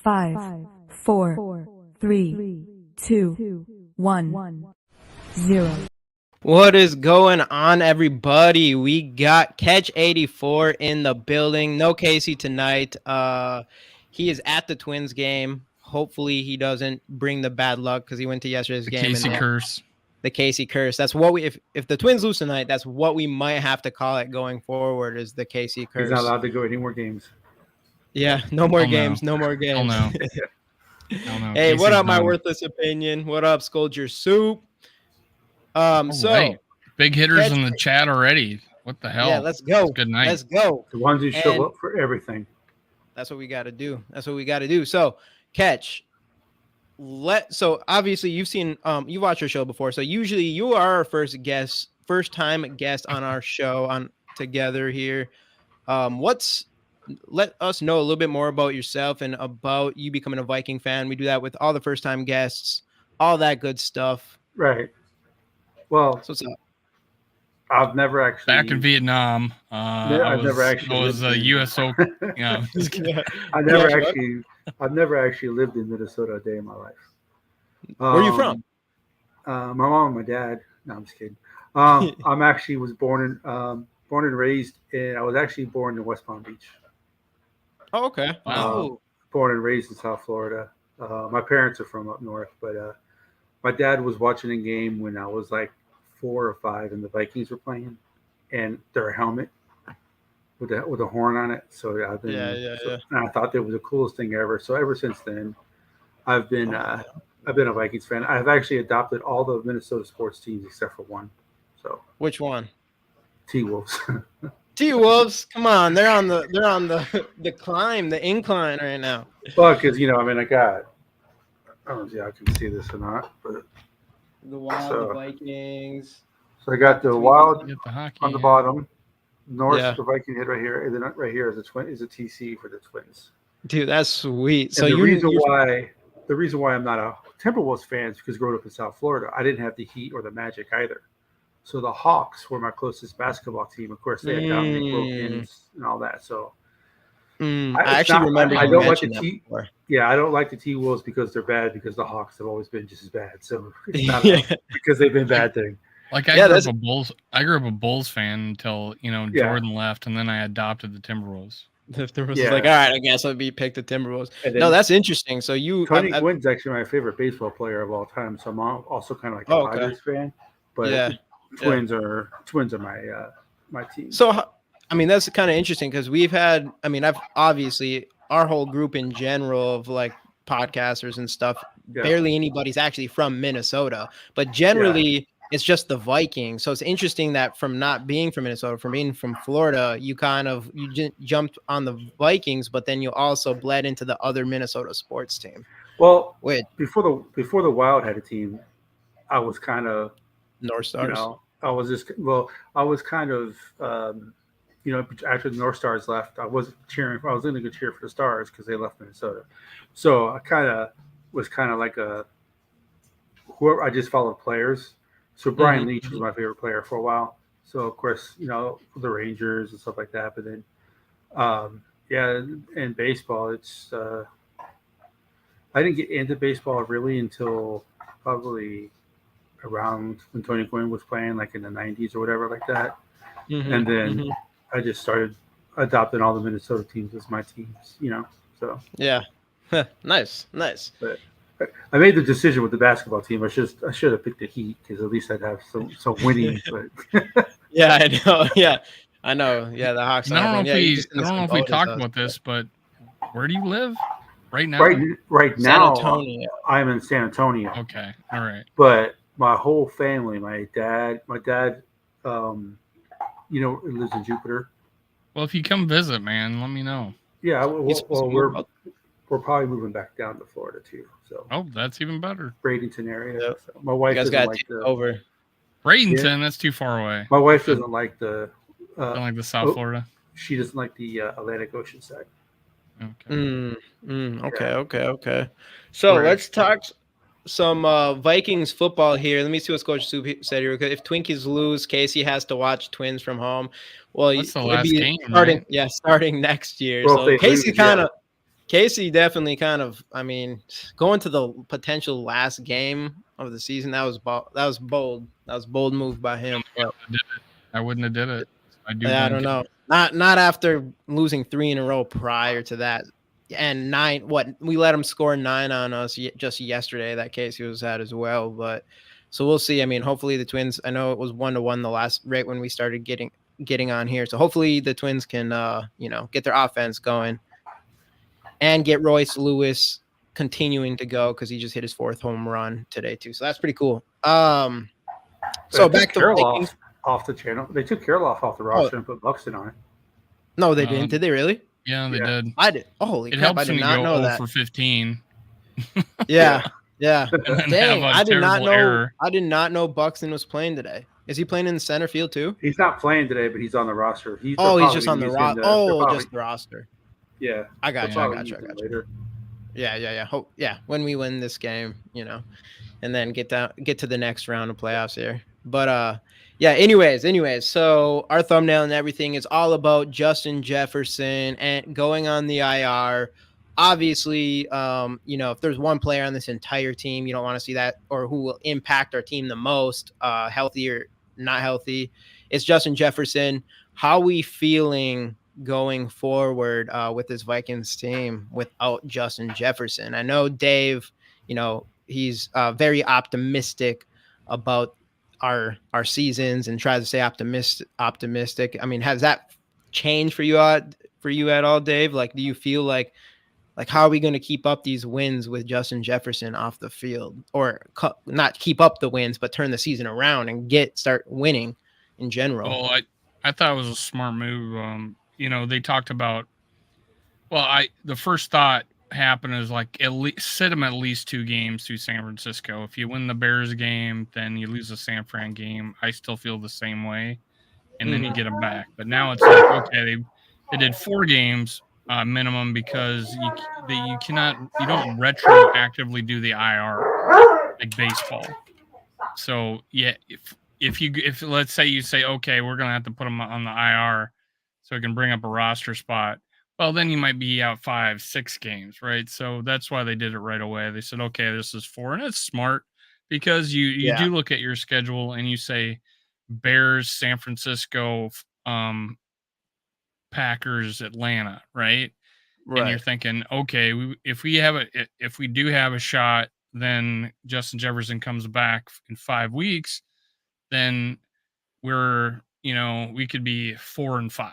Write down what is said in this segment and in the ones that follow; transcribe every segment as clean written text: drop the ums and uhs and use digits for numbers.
5, 4, 3, 2, 1, 0. What is going on, everybody? We got Catch 84 in the building. No Casey tonight. He is at the Twins game. Hopefully he doesn't bring the bad luck because he went to yesterday's game. Casey curse. The Casey curse. That's what we if the Twins lose tonight, that's what we might have to call it going forward, is the Casey curse. He's not allowed to go any more games. Yeah, no more games. No more games. Oh no. Hey, Casey's what up, my done. worthless opinion? What up, Scold Soup? So Right. Big hitters in the chat already. What the hell? Yeah, let's go. Good night. Let's go. The ones who show up for everything. That's what we got to do. So, Catch. So obviously you've seen you watched our show before. So usually you are our first time guest on our show on together here. Let us know a little bit more about yourself and about you becoming a Viking fan. We do that with all the first time guests, all that good stuff. Right. Well, So what's up? I've never actually Back in Vietnam. I've never actually I was a lived in- USO. Yeah. I've never actually lived in Minnesota a day in my life. Where are you from? My mom and my dad. No, I'm just kidding. I'm actually was born and raised in. I was actually born in West Palm Beach. Oh, okay. Wow. Born and raised in South Florida. My parents are from up north, but my dad was watching a game when I was like 4 or 5, and the Vikings were playing, and their helmet with a horn on it. So I've been, and I thought that was the coolest thing ever. So ever since then, I've been a Vikings fan. I've actually adopted all the Minnesota sports teams except for one. So Which one? T-Wolves. T-Wolves. Come on, they're on the climb, the incline right now. Well, because I got. I don't know if y'all can see this or not, but The Wild, the Vikings. so I got the Wild Get the hockey. on the bottom. North, Yeah. the Viking head right here, and then right here is a TC for the Twins. Dude, that's sweet. So And the you're reason why I'm not a Timberwolves fan is because growing up in South Florida, I didn't have the Heat or the Magic either. So the Hawks were my closest basketball team. Of course, they had Dominic Wilkins and all that. So I actually remember. I you don't like the mentioned that before. Yeah, I don't like the T-Wolves because they're bad. Because the Hawks have always been just as bad. So it's not Yeah. because they've been bad thing. Like I grew up a Bulls fan until Jordan left, and then I adopted the Timberwolves. The Timberwolves was like, all right, I guess I'll pick the Timberwolves. And No, that's interesting. So Tony Gwynn's actually my favorite baseball player of all time. So I'm also kind of like a Padres fan. But Twins are my team. So I mean, that's kind of interesting because I've obviously our whole group in general of like podcasters and stuff. Yeah. Barely anybody's actually from Minnesota, but generally it's just the Vikings. So it's interesting that from not being from Minnesota, from being from Florida, you jumped on the Vikings, but then you also bled into the other Minnesota sports team. Well, before the Wild had a team, I was kind of North Stars. I was kind of after the North Stars left, I was going to go cheer for the Stars because they left Minnesota. So I was like whoever. I just followed players. So Brian Leach was my favorite player for a while. So of course, the Rangers and stuff like that. But then, in baseball, it's I didn't get into baseball really until probably around when Tony Gwynn was playing, like in the 90s or whatever like that. And then I just started adopting all the Minnesota teams as my teams, So yeah, nice. But I made the decision with the basketball team. I should have picked the Heat because at least I'd have some winning. But yeah, I know. Yeah, I know. Yeah, the Hawks. I don't know if we talked about this, but where do you live right now? Right now, I'm in San Antonio. Okay, all right. But my whole family, my dad, lives in Jupiter. Well, if you come visit, man, let me know. Yeah, we're probably moving back down to Florida too. So that's even better. Bradenton area. Yep. So my wife doesn't like over. Bradenton, that's too far away. My wife doesn't like the South Florida. She doesn't like the Atlantic Ocean side. Okay. Okay. So let's talk some Vikings football here. Let me see what Coach Soup said here. If Twinkies lose, Casey has to watch Twins from home. Well, that's the last game, starting next year. Well, so Casey kind of Casey definitely kind of, I mean, going to the potential last game of the season, that was bold. That was a bold move by him. But I wouldn't have did it. I don't know. Not after losing 3 in a row prior to that. And 9, we let him score 9 on us just yesterday. That Casey was at as well. But so we'll see. I mean, hopefully the Twins, I know it was 1-1 the last, right when we started getting on here. So hopefully the Twins can, get their offense going. And get Royce Lewis continuing to go because he just hit his 4th home run today too. So that's pretty cool. So back to Vikings. Off the channel. They took Kirilloff off the roster and put Buxton on it. No, they didn't. Did they really? Yeah, they did. I did. Oh, holy crap! I did not know that. For 15. Yeah. Dang, I did not know. Error. I did not know Buxton was playing today. Is he playing in the center field too? He's not playing today, but he's on the roster. He's just on the roster. Just the roster. Yeah, I got you. Yeah. When we win this game, and then get to the next round of playoffs here. But anyways, so our thumbnail and everything is all about Justin Jefferson and going on the IR. Obviously, if there's one player on this entire team you don't want to see that, or who will impact our team the most, healthy or not healthy, it's Justin Jefferson. How are we feeling going forward with this Vikings team without Justin Jefferson? I know Dave, he's very optimistic about our seasons and tries to stay optimistic. I mean, has that changed for you at all, Dave? Like, do you feel like how are we going to keep up these wins with Justin Jefferson off the field, or not keep up the wins, but turn the season around and start winning in general? Well, I thought it was a smart move. They talked about, the first thought happened is like at least sit him at least 2 games through San Francisco. If you win the Bears game, then you lose the San Fran game. I still feel the same way, and then you get him back. But now it's like, okay, they did 4 games minimum, because you don't retroactively do the IR like baseball. So yeah, if let's say you say, okay, we're gonna have to put him on the IR so we can bring up a roster spot. Well, then you might be out 5-6 games, right? So that's why they did it right away. They said, okay, this is 4, and it's smart because you do look at your schedule and you say Bears, San Francisco, Packers, Atlanta, right? And you're thinking, okay, if we do have a shot, then Justin Jefferson comes back in 5 weeks, then we could be 4-5.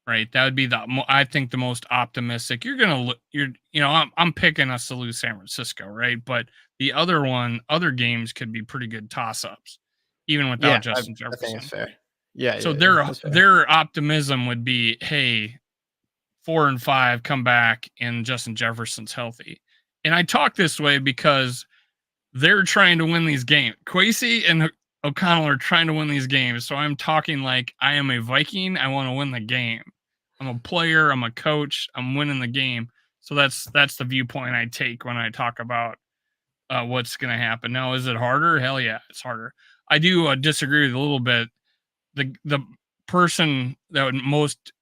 Right, that would be I think the most optimistic. I'm picking us to lose San Francisco, right? But the other games could be pretty good toss-ups, even without Justin Jefferson. I think it's fair. Yeah. So their optimism would be, hey, 4-5, come back, and Justin Jefferson's healthy. And I talk this way because they're trying to win these games. Kwesi and O'Connell are trying to win these games. So I'm talking like I am a Viking. I want to win the game. I'm a player. I'm a coach. I'm winning the game. So that's the viewpoint I take when I talk about what's going to happen. Now, is it harder? Hell yeah, it's harder. I do disagree with a little bit. The person that would most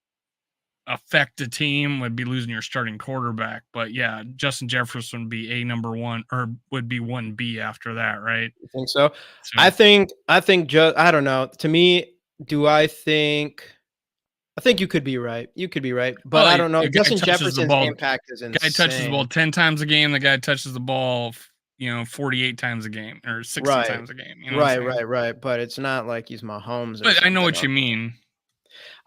affect the team would be losing your starting quarterback. But yeah, Justin Jefferson would be number 1, or would be 1B after that, right? You think so? I think I don't know. To me, I think you could be right. But I don't know. Justin Jefferson's impact is insane. The guy touches the ball 10 times a game. The guy touches the ball, 48 times a game, or 60 times a game. Right. But it's not like he's Mahomes. But I know what you mean.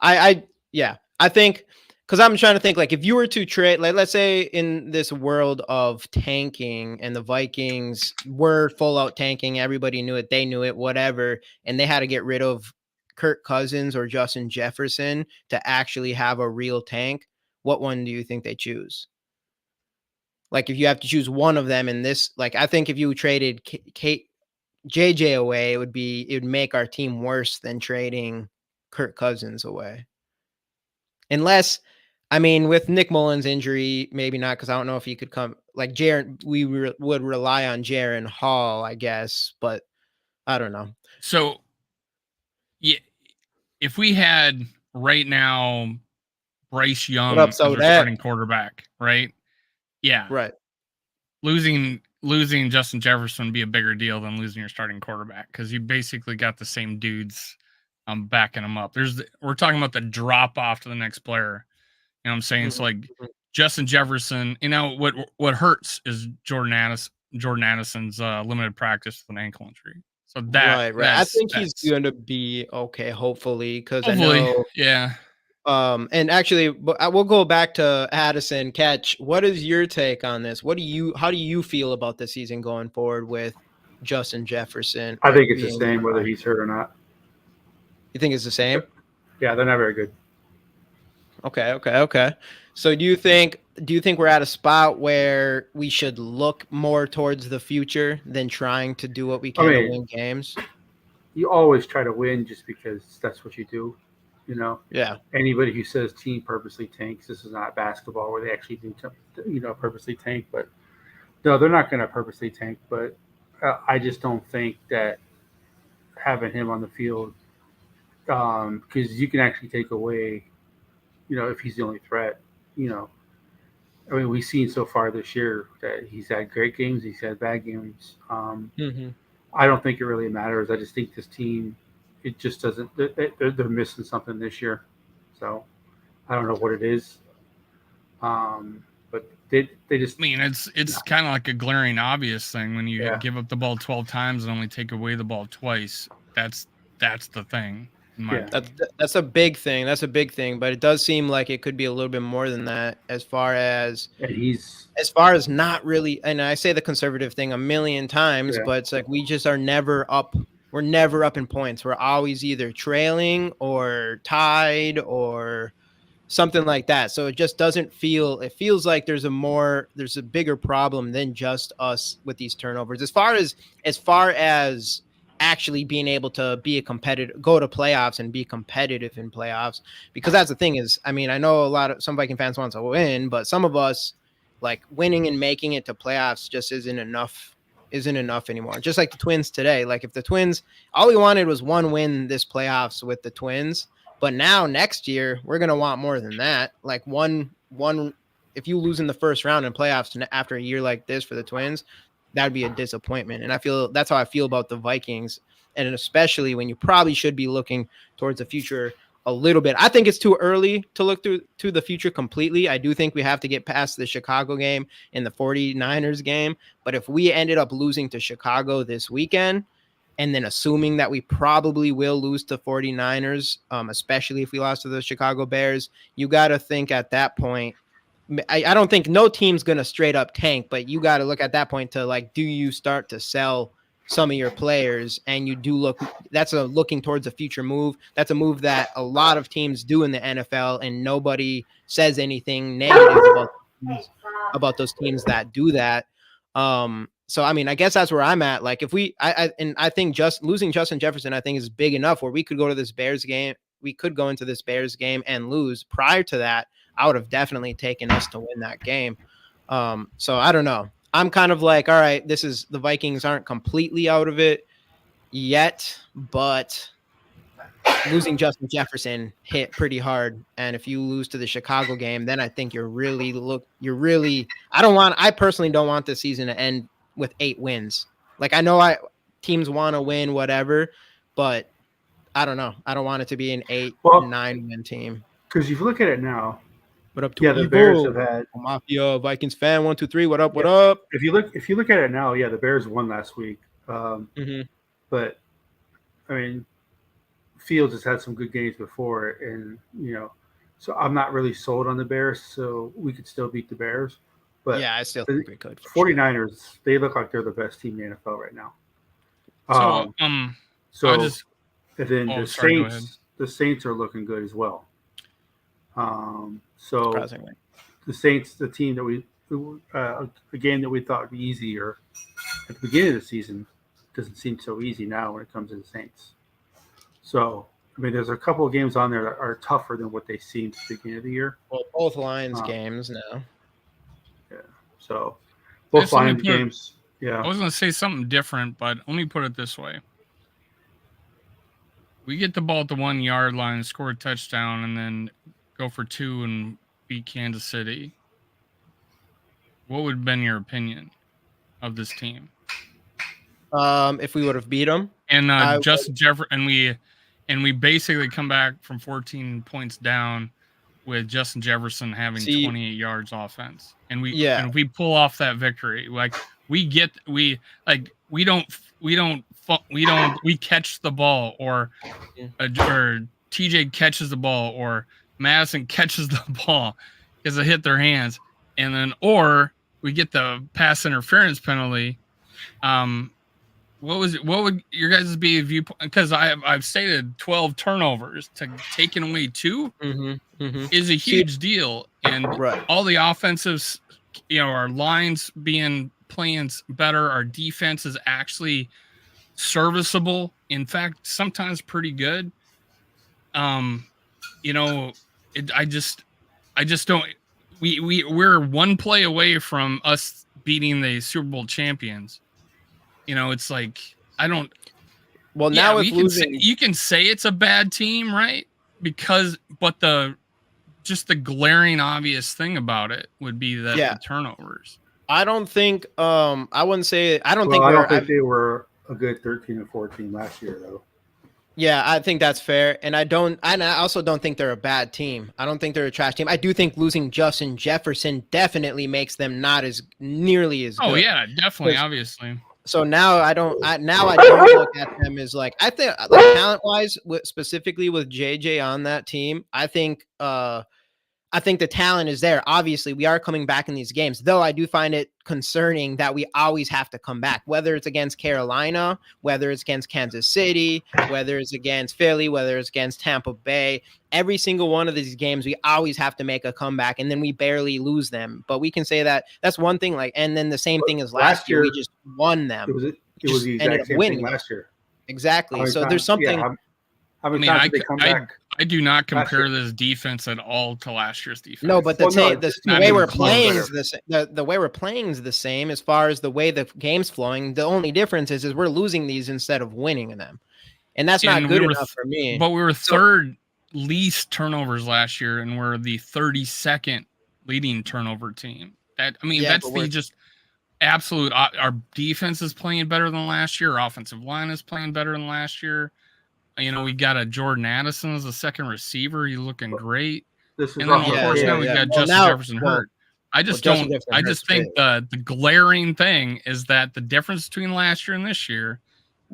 I think, because I'm trying to think, like, if you were to trade, like, let's say in this world of tanking and the Vikings were full out tanking, everybody knew it, they knew it, whatever, and they had to get rid of Kirk Cousins or Justin Jefferson to actually have a real tank, what one do you think they choose? Like, if you have to choose one of them in this, like, I think if you traded JJ away, it would make our team worse than trading Kirk Cousins away. Unless, I mean, with Nick Mullins' injury, maybe not, because I don't know if he could come. Like, Jaron, we would rely on Jaron Hall, I guess, but I don't know. So, yeah, if we had right now Bryce Young What up, as their Sodet? starting quarterback, right? Yeah. Right. Losing Justin Jefferson would be a bigger deal than losing your starting quarterback because you basically got the same dudes backing them up. We're talking about the drop off to the next player. You know what I'm saying? It's like Justin Jefferson, what hurts is Jordan Addison's limited practice with an ankle injury. So right. I think he's going to be okay, hopefully, because I know. Yeah. And actually, we'll go back to Addison. Catch, what is your take on this? How do you feel about the season going forward with Justin Jefferson? I think it's the same whether he's hurt or not. You think it's the same? Yeah, they're not very good. Okay. So do you think we're at a spot where we should look more towards the future than trying to do what we can to win games? You always try to win just because that's what you do. You know, anybody who says team purposely tanks, this is not basketball where they actually do, purposely tank. But no, they're not going to purposely tank. But I just don't think that having him on the field, because you can actually take away, if he's the only threat. I mean, we've seen so far this year that he's had great games, he's had bad games. I don't think it really matters. I just think this team. It just doesn't. They're missing something this year, so I don't know what it is. But they just. I mean, it's kind of like a glaring obvious thing when you give up the ball 12 times and only take away the ball twice. That's the thing. That's a big thing. That's a big thing. But it does seem like it could be a little bit more than that, as far as not really. And I say the conservative thing a million times, but it's like we just are never up. We're never up in points. We're always either trailing or tied or something like that. So it just doesn't feel. It feels like there's a bigger problem than just us with these turnovers. As far as actually being able to be a competitor, go to playoffs and be competitive in playoffs, because that's the thing is, I mean, I know some Viking fans want to win, but some of us, like, winning and making it to playoffs just isn't enough anymore. Just like the Twins today. Like, if the Twins, all we wanted was one win this playoffs with the Twins, but now next year we're going to want more than that. Like one, if you lose in the first round in playoffs after a year like this for the Twins, that'd be a disappointment. And that's how I feel about the Vikings. And especially when you probably should be looking towards the future a little bit. I think it's too early to look to the future completely. I do think we have to get past the Chicago game and the 49ers game. But if we ended up losing to Chicago this weekend, and then assuming that we probably will lose to 49ers, especially if we lost to the Chicago Bears, you got to think at that point, I don't think no team's going to straight up tank, but you got to look at that point to, like, do you start to sell some of your players? And you do that's a looking towards a future move. That's a move that a lot of teams do in the NFL, and nobody says anything negative about those teams that do that. So, I mean, I guess that's where I'm at. Like, if I think just losing Justin Jefferson, I think is big enough where we could go to this Bears game. We could go into this Bears game and lose. Prior to that, I would have definitely taken us to win that game. So I don't know. I'm kind of like, all right, the Vikings aren't completely out of it yet, but losing Justin Jefferson hit pretty hard. And if you lose to the Chicago game, then I think I personally don't want this season to end with 8 wins. Like, I know teams want to win, whatever, but I don't know. I don't want it to be an 8-9 win team. Because if you look at it now, what up to the Bears have had Mafia Vikings fan 1 2 3. What up? What up? If you look at it now, the Bears won last week. But I mean, Fields has had some good games before, and so I'm not really sold on the Bears. So we could still beat the Bears. But yeah, I still think we could. 49ers, they look like they're the best team in the NFL right now. And then the Saints are looking good as well. So the Saints, the team that a game that we thought would be easier at the beginning of the season, doesn't seem so easy now when it comes to the Saints. So, I mean, there's a couple of games on there that are tougher than what they seemed at the beginning of the year. Well, both Lions games now. Yeah. So, both Lions games. Yeah. I was going to say something different, but let me put it this way. We get the ball at the 1 yard line, score a touchdown, and then go for 2 and beat Kansas City, what would have been your opinion of this team? If we would have beat them, And I Justin Jefferson, and we basically come back from 14 points down with Justin Jefferson having 28 yards offense, and if we pull off that victory, like we catch the ball, or TJ catches the ball, or Madison catches the ball because it hit their hands, and then or we get the pass interference penalty. What would your guys' be if you, because I've stated 12 turnovers to taking away 2 is a huge deal, and all the offensives, our lines playing better, our defense is actually serviceable, in fact sometimes pretty good. I just don't, we're one play away from us beating the Super Bowl champions. It's like, I don't. Well, now if you can say it's a bad team, right? But the glaring obvious thing about it would be that the turnovers. I don't think. I wouldn't say. I don't think they were a good 13 and 14 last year, though. Yeah, I think that's fair, and I also don't think they're a bad team. I don't think they're a trash team. I do think losing Justin Jefferson definitely makes them not as nearly as good. Oh yeah, definitely, obviously. So now I don't look at them as like, I think like talent wise, specifically with JJ on that team, I think the talent is there. Obviously, we are coming back in these games, though I do find it concerning that we always have to come back, whether it's against Carolina, whether it's against Kansas City, whether it's against Philly, whether it's against Tampa Bay. Every single one of these games, we always have to make a comeback, and then we barely lose them. But we can say that's one thing. Like, and then the same thing as last year, we just won them. It was the exact same thing last year. Exactly. So there's something. I do not compare this defense at all to last year's defense. No, but the way we're playing is the way we're playing is the same as far as the way the game's flowing. The only difference is we're losing these instead of winning them, and that's not good enough for me. But we were third least turnovers last year, and we're the 32nd leading turnover team. That's just absolute. Our defense is playing better than last year. Our offensive line is playing better than last year. We got a Jordan Addison as a second receiver. He's looking great. Now we've got Justin Jefferson hurt. I just think the glaring thing is that the difference between last year and this year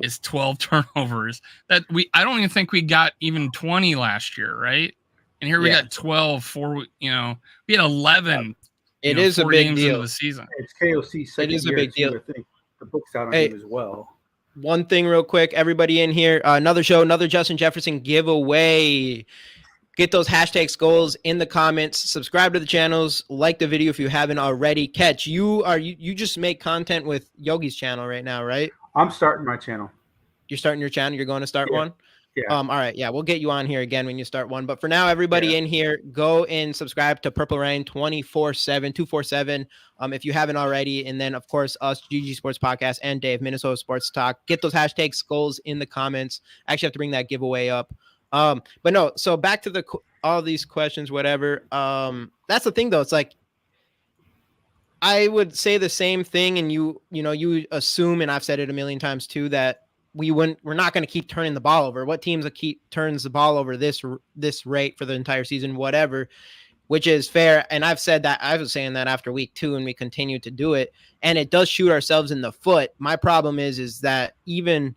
is 12 turnovers. I don't even think we got even 20 last year, right? And here we got 12 we had 11. It is a big deal. Into the season. It's KOC's second year. It is a big deal. I think the book's out on him as well. One thing real quick, everybody in here, another Justin Jefferson giveaway. Get those hashtag Skols in the comments. Subscribe to the channels. Like the video if you haven't already. Catch, you just make content with Yogi's channel right now, right? I'm starting my channel. You're starting your channel? You're going to start one? Yeah. All right. Yeah, we'll get you on here again when you start one. But for now, everybody in here, go and subscribe to Purple Rain 247. If you haven't already. And then, of course, us, GG Sports Podcast, and Dave, Minnesota Sports Talk. Get those hashtag Skols in the comments. I actually have to bring that giveaway up. But no, so back to all these questions, whatever. That's the thing, though. It's like, I would say the same thing, and you assume, and I've said it a million times too, that we're not going to keep turning the ball over. What teams turns the ball over this rate for the entire season, whatever, which is fair. And I've said that, I was saying that after week 2, and we continue to do it, and it does shoot ourselves in the foot. My problem is that even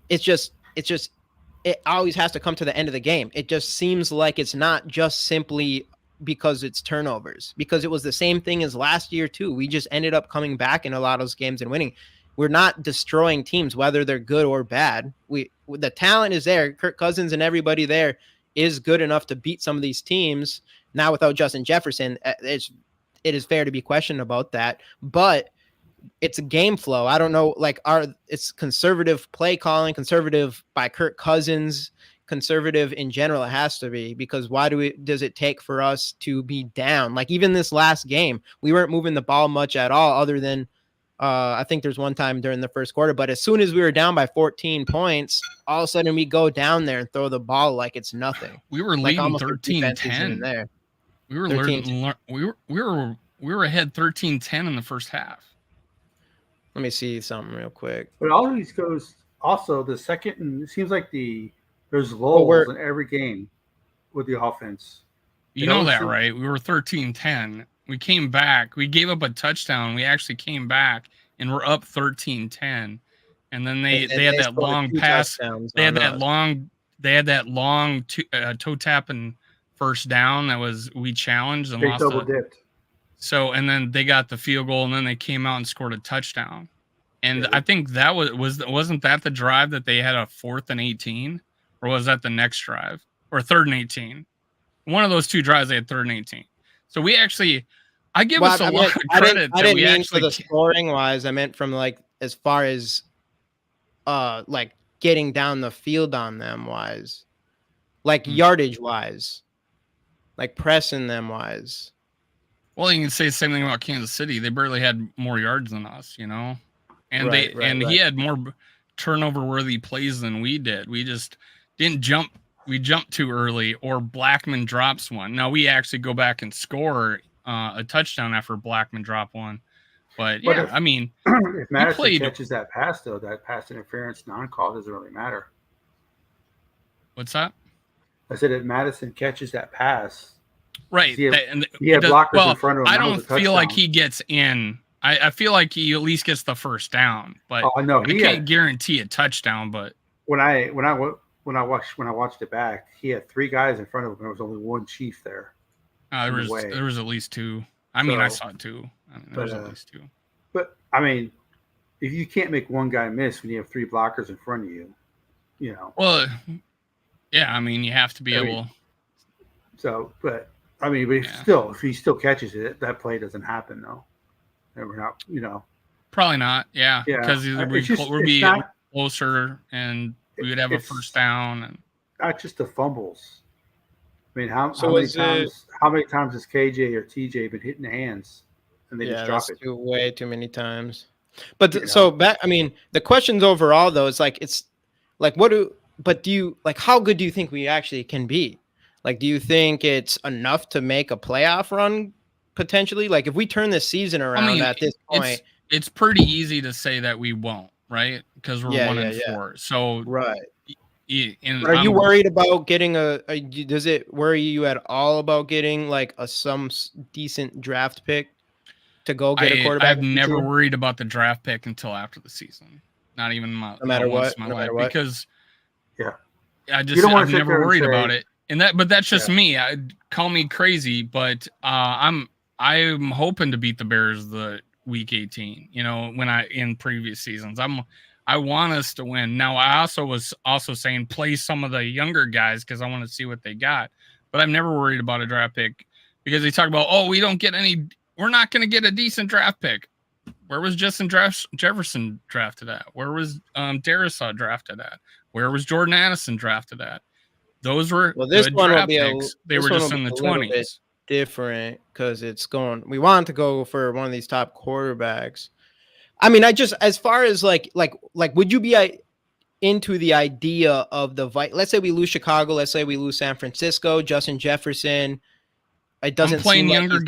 it always has to come to the end of the game. It just seems like it's not just simply because it's turnovers, because it was the same thing as last year too. We just ended up coming back in a lot of those games and winning. We're not destroying teams, whether they're good or bad. The talent is there. Kirk Cousins and everybody there is good enough to beat some of these teams. Now without Justin Jefferson, it is fair to be questioned about that, but it's a game flow. I don't know, it's conservative play calling, conservative by Kirk Cousins, conservative in general. It has to be, because why does it take for us to be down? Like even this last game, we weren't moving the ball much at all, other than I think there's one time during the first quarter, but as soon as we were down by 14 points, all of a sudden we go down there and throw the ball like it's nothing. We were Like leading almost the defense isn't even 13-10. there. We were 13. we were ahead 13-10 in the first half. Let me see something real quick. But all these goes also the second, and it seems like there's lulls in every game with the offense. You know that, right? We were 13-10. We came back. We gave up a touchdown. We actually came back and we're up 13-10. And then they had that long pass. They had that long toe tapping first down that was we challenged and lost. Double dipped. So and then they got the field goal and then they came out and scored a touchdown. And I think that wasn't that the drive that they had a 4th and 18, or was that the next drive or 3rd and 18? One of those two drives they had 3rd and 18. So we actually, I give us a lot of credit. I didn't mean for the scoring wise. I meant from like as far as like getting down the field on them wise, like yardage wise, like pressing them wise. Well, you can say the same thing about Kansas City. They barely had more yards than us, you know, and he had more turnover worthy plays than we did. We just didn't jump. We jumped too early, or Blackman drops one. Now we actually go back and score a touchdown after Blackman dropped one. But yeah, I mean, if Madison catches that pass, though, that pass interference non-call doesn't really matter. What's that? I said if Madison catches that pass, right? He had blockers in front of him. I don't feel like he gets in. I feel like he at least gets the first down, but I can't guarantee a touchdown. But when I watched it back, he had 3 guys in front of him. There was only one Chief there. There was at least 2. I mean, I saw 2. There was at least 2. But I mean, if you can't make one guy miss when you have 3 blockers in front of you, you know. Well, yeah, I mean, you have to be able. So, but I mean, if he still catches it, that play doesn't happen though. And we're not, you know. Probably not. Yeah, because we'd be closer and we would have a first down and not just the fumbles. I mean, how many times has KJ or TJ been hitting the hands and they just drop it? Way too many times. But the questions overall though, it's like how good do you think we actually can be? Like, do you think it's enough to make a playoff run potentially? Like, if we turn this season around at this point, it's pretty easy to say that we won't, right? Because we're 1-4. So right. But are you worried about getting does it worry you at all about getting like some decent draft pick to go get a quarterback? I've never worried about the draft pick until after the season. Not even no matter what. Because I've never worried about it. But that's just me. Call me crazy, but I'm hoping to beat the Bears the week 18. You know, in previous seasons, I want us to win. Now, I was saying play some of the younger guys because I want to see what they got. But I'm never worried about a draft pick because they talk about, we're not going to get a decent draft pick. Where was Justin Jefferson drafted at? Where was Darisaw drafted at? Where was Jordan Addison drafted at? Those were this one will be picks. They were just in the 20s. Different because we want to go for one of these top quarterbacks. I mean, as far as like, would you be into the idea of the let's say we lose Chicago, let's say we lose San Francisco, Justin Jefferson. It doesn't. I'm playing younger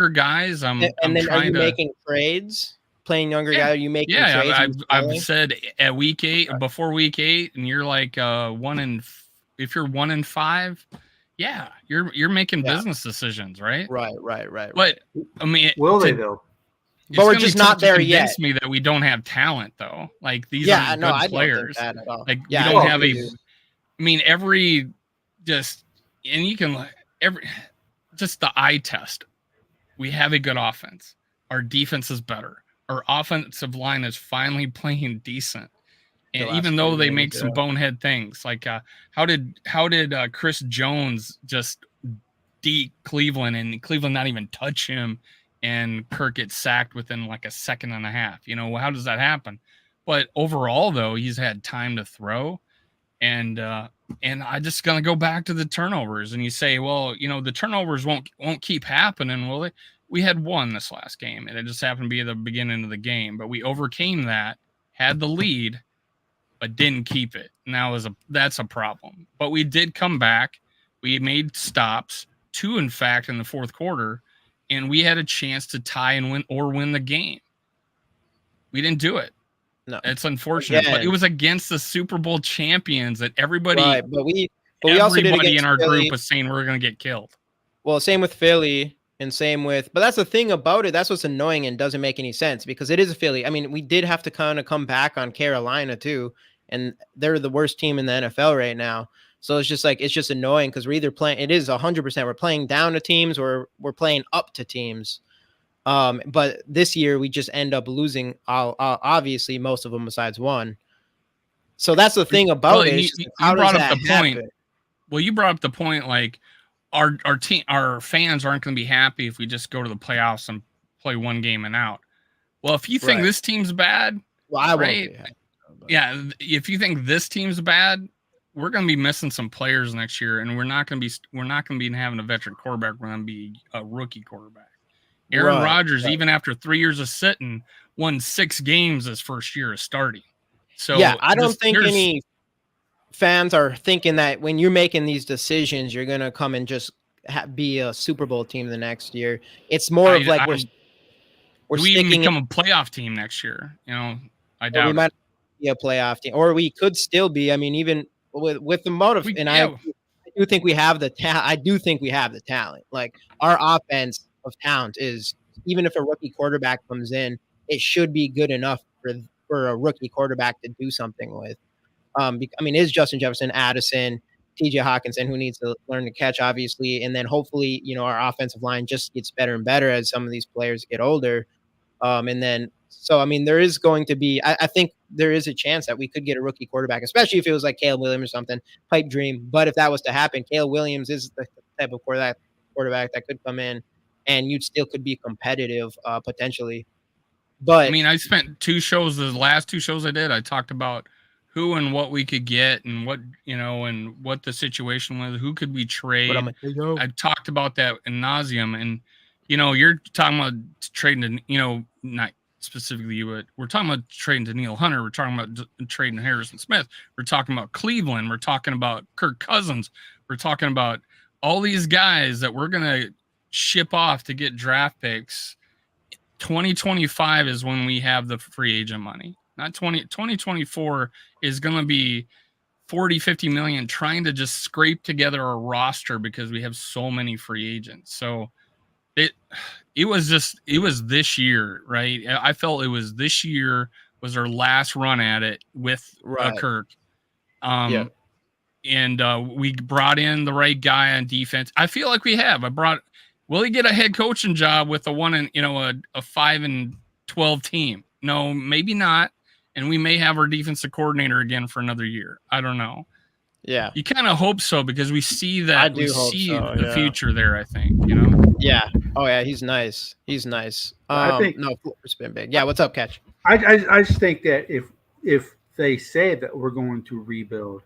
guys. Are you making trades? Playing younger guys? Are you making trades? I've said at week 8, before week 8, and you're like if you're 1-5, yeah, you're making business decisions, right? Right. But I mean, will they though? But we're just not there yet. Me that we don't have talent though. Like these are good players. Don't think that at all. Like we don't have just the eye test. We have a good offense. Our defense is better. Our offensive line is finally playing decent. And even though they make some bonehead things, like how did Chris Jones just beat Cleveland and Cleveland not even touch him? And Kirk gets sacked within like a second and a half. You know, how does that happen? But overall, though, he's had time to throw. And I just gonna go back to the turnovers. And you say, well, you know, the turnovers won't keep happening, will they? We had won this last game, and it just happened to be at the beginning of the game. But we overcame that, had the lead, but didn't keep it. And that's a problem. But we did come back. We made stops, 2 in fact in the fourth quarter, and we had a chance to tie and win the game. We didn't do it. No, it's unfortunate, but it was against the Super Bowl champions that everybody. Right, but we also did everybody in our Philly. group was saying we're going to get killed. Well, same with Philly and same with, but that's the thing about it. That's what's annoying and doesn't make any sense because it is a Philly. I mean, we did have to kind of come back on Carolina too, and they're the worst team in the NFL right now. So it's just annoying because we're either playing. It is 100%. We're playing down to teams or we're playing up to teams. But this year we just end up losing obviously most of them besides one. So that's the thing about it. How does that happen? Well, you brought up the point, like our fans aren't going to be happy if we just go to the playoffs and play one game and out. Well, if you think this team's bad, well, I won't be happy, yeah, if you think this team's bad, we're going to be missing some players next year, and we're not going to be having a veteran quarterback. We're going to be a rookie quarterback. Aaron Rodgers, even after 3 years of sitting, won 6 games his first year of starting. So yeah, I don't think any fans are thinking that when you're making these decisions, you're gonna come and just be a Super Bowl team the next year. It's more of like we're we even become a playoff team next year. You know, I doubt we might be a playoff team, or we could still be. I mean, even with the motive, I do think we have the talent. I do think we have the talent. Like our offense of talent is, even if a rookie quarterback comes in, it should be good enough for a rookie quarterback to do something with. I mean, is Justin Jefferson, Addison, TJ Hawkinson, who needs to learn to catch, obviously, and then hopefully, our offensive line just gets better and better as some of these players get older. And then, so I mean, there is going to be, I think there is a chance that we could get a rookie quarterback, especially if it was like Caleb Williams or something, pipe dream. But if that was to happen, Caleb Williams is the type of quarterback that could come in, and you still could be competitive potentially. But I mean, I spent 2 shows, the last 2 shows I did, I talked about who and what we could get and what, and what the situation was, who could we trade. I talked about that in nauseum. And, you're talking about trading to, not specifically you, but we're talking about trading to Danielle Hunter. We're talking about trading Harrison Smith. We're talking about Cleveland. We're talking about Kirk Cousins. We're talking about all these guys that we're going to ship off to get draft picks. 2025 is when we have the free agent money. Not 2024 is going to be 40-50 million trying to just scrape together a roster because we have so many free agents. So it was this year, right? I felt it was this year was our last run at it with Kirk. And we brought in the right guy on defense. I feel like we have. Will he get a head coaching job with a 5-12 team? No, maybe not. And we may have our defensive coordinator again for another year. I don't know. Yeah, you kind of hope so because we see that. I do hope so, the future there. I think Yeah. Oh yeah, he's nice. He's nice. I think Flipper's been big. Yeah. What's up, Catch? I just think that if they say that we're going to rebuild,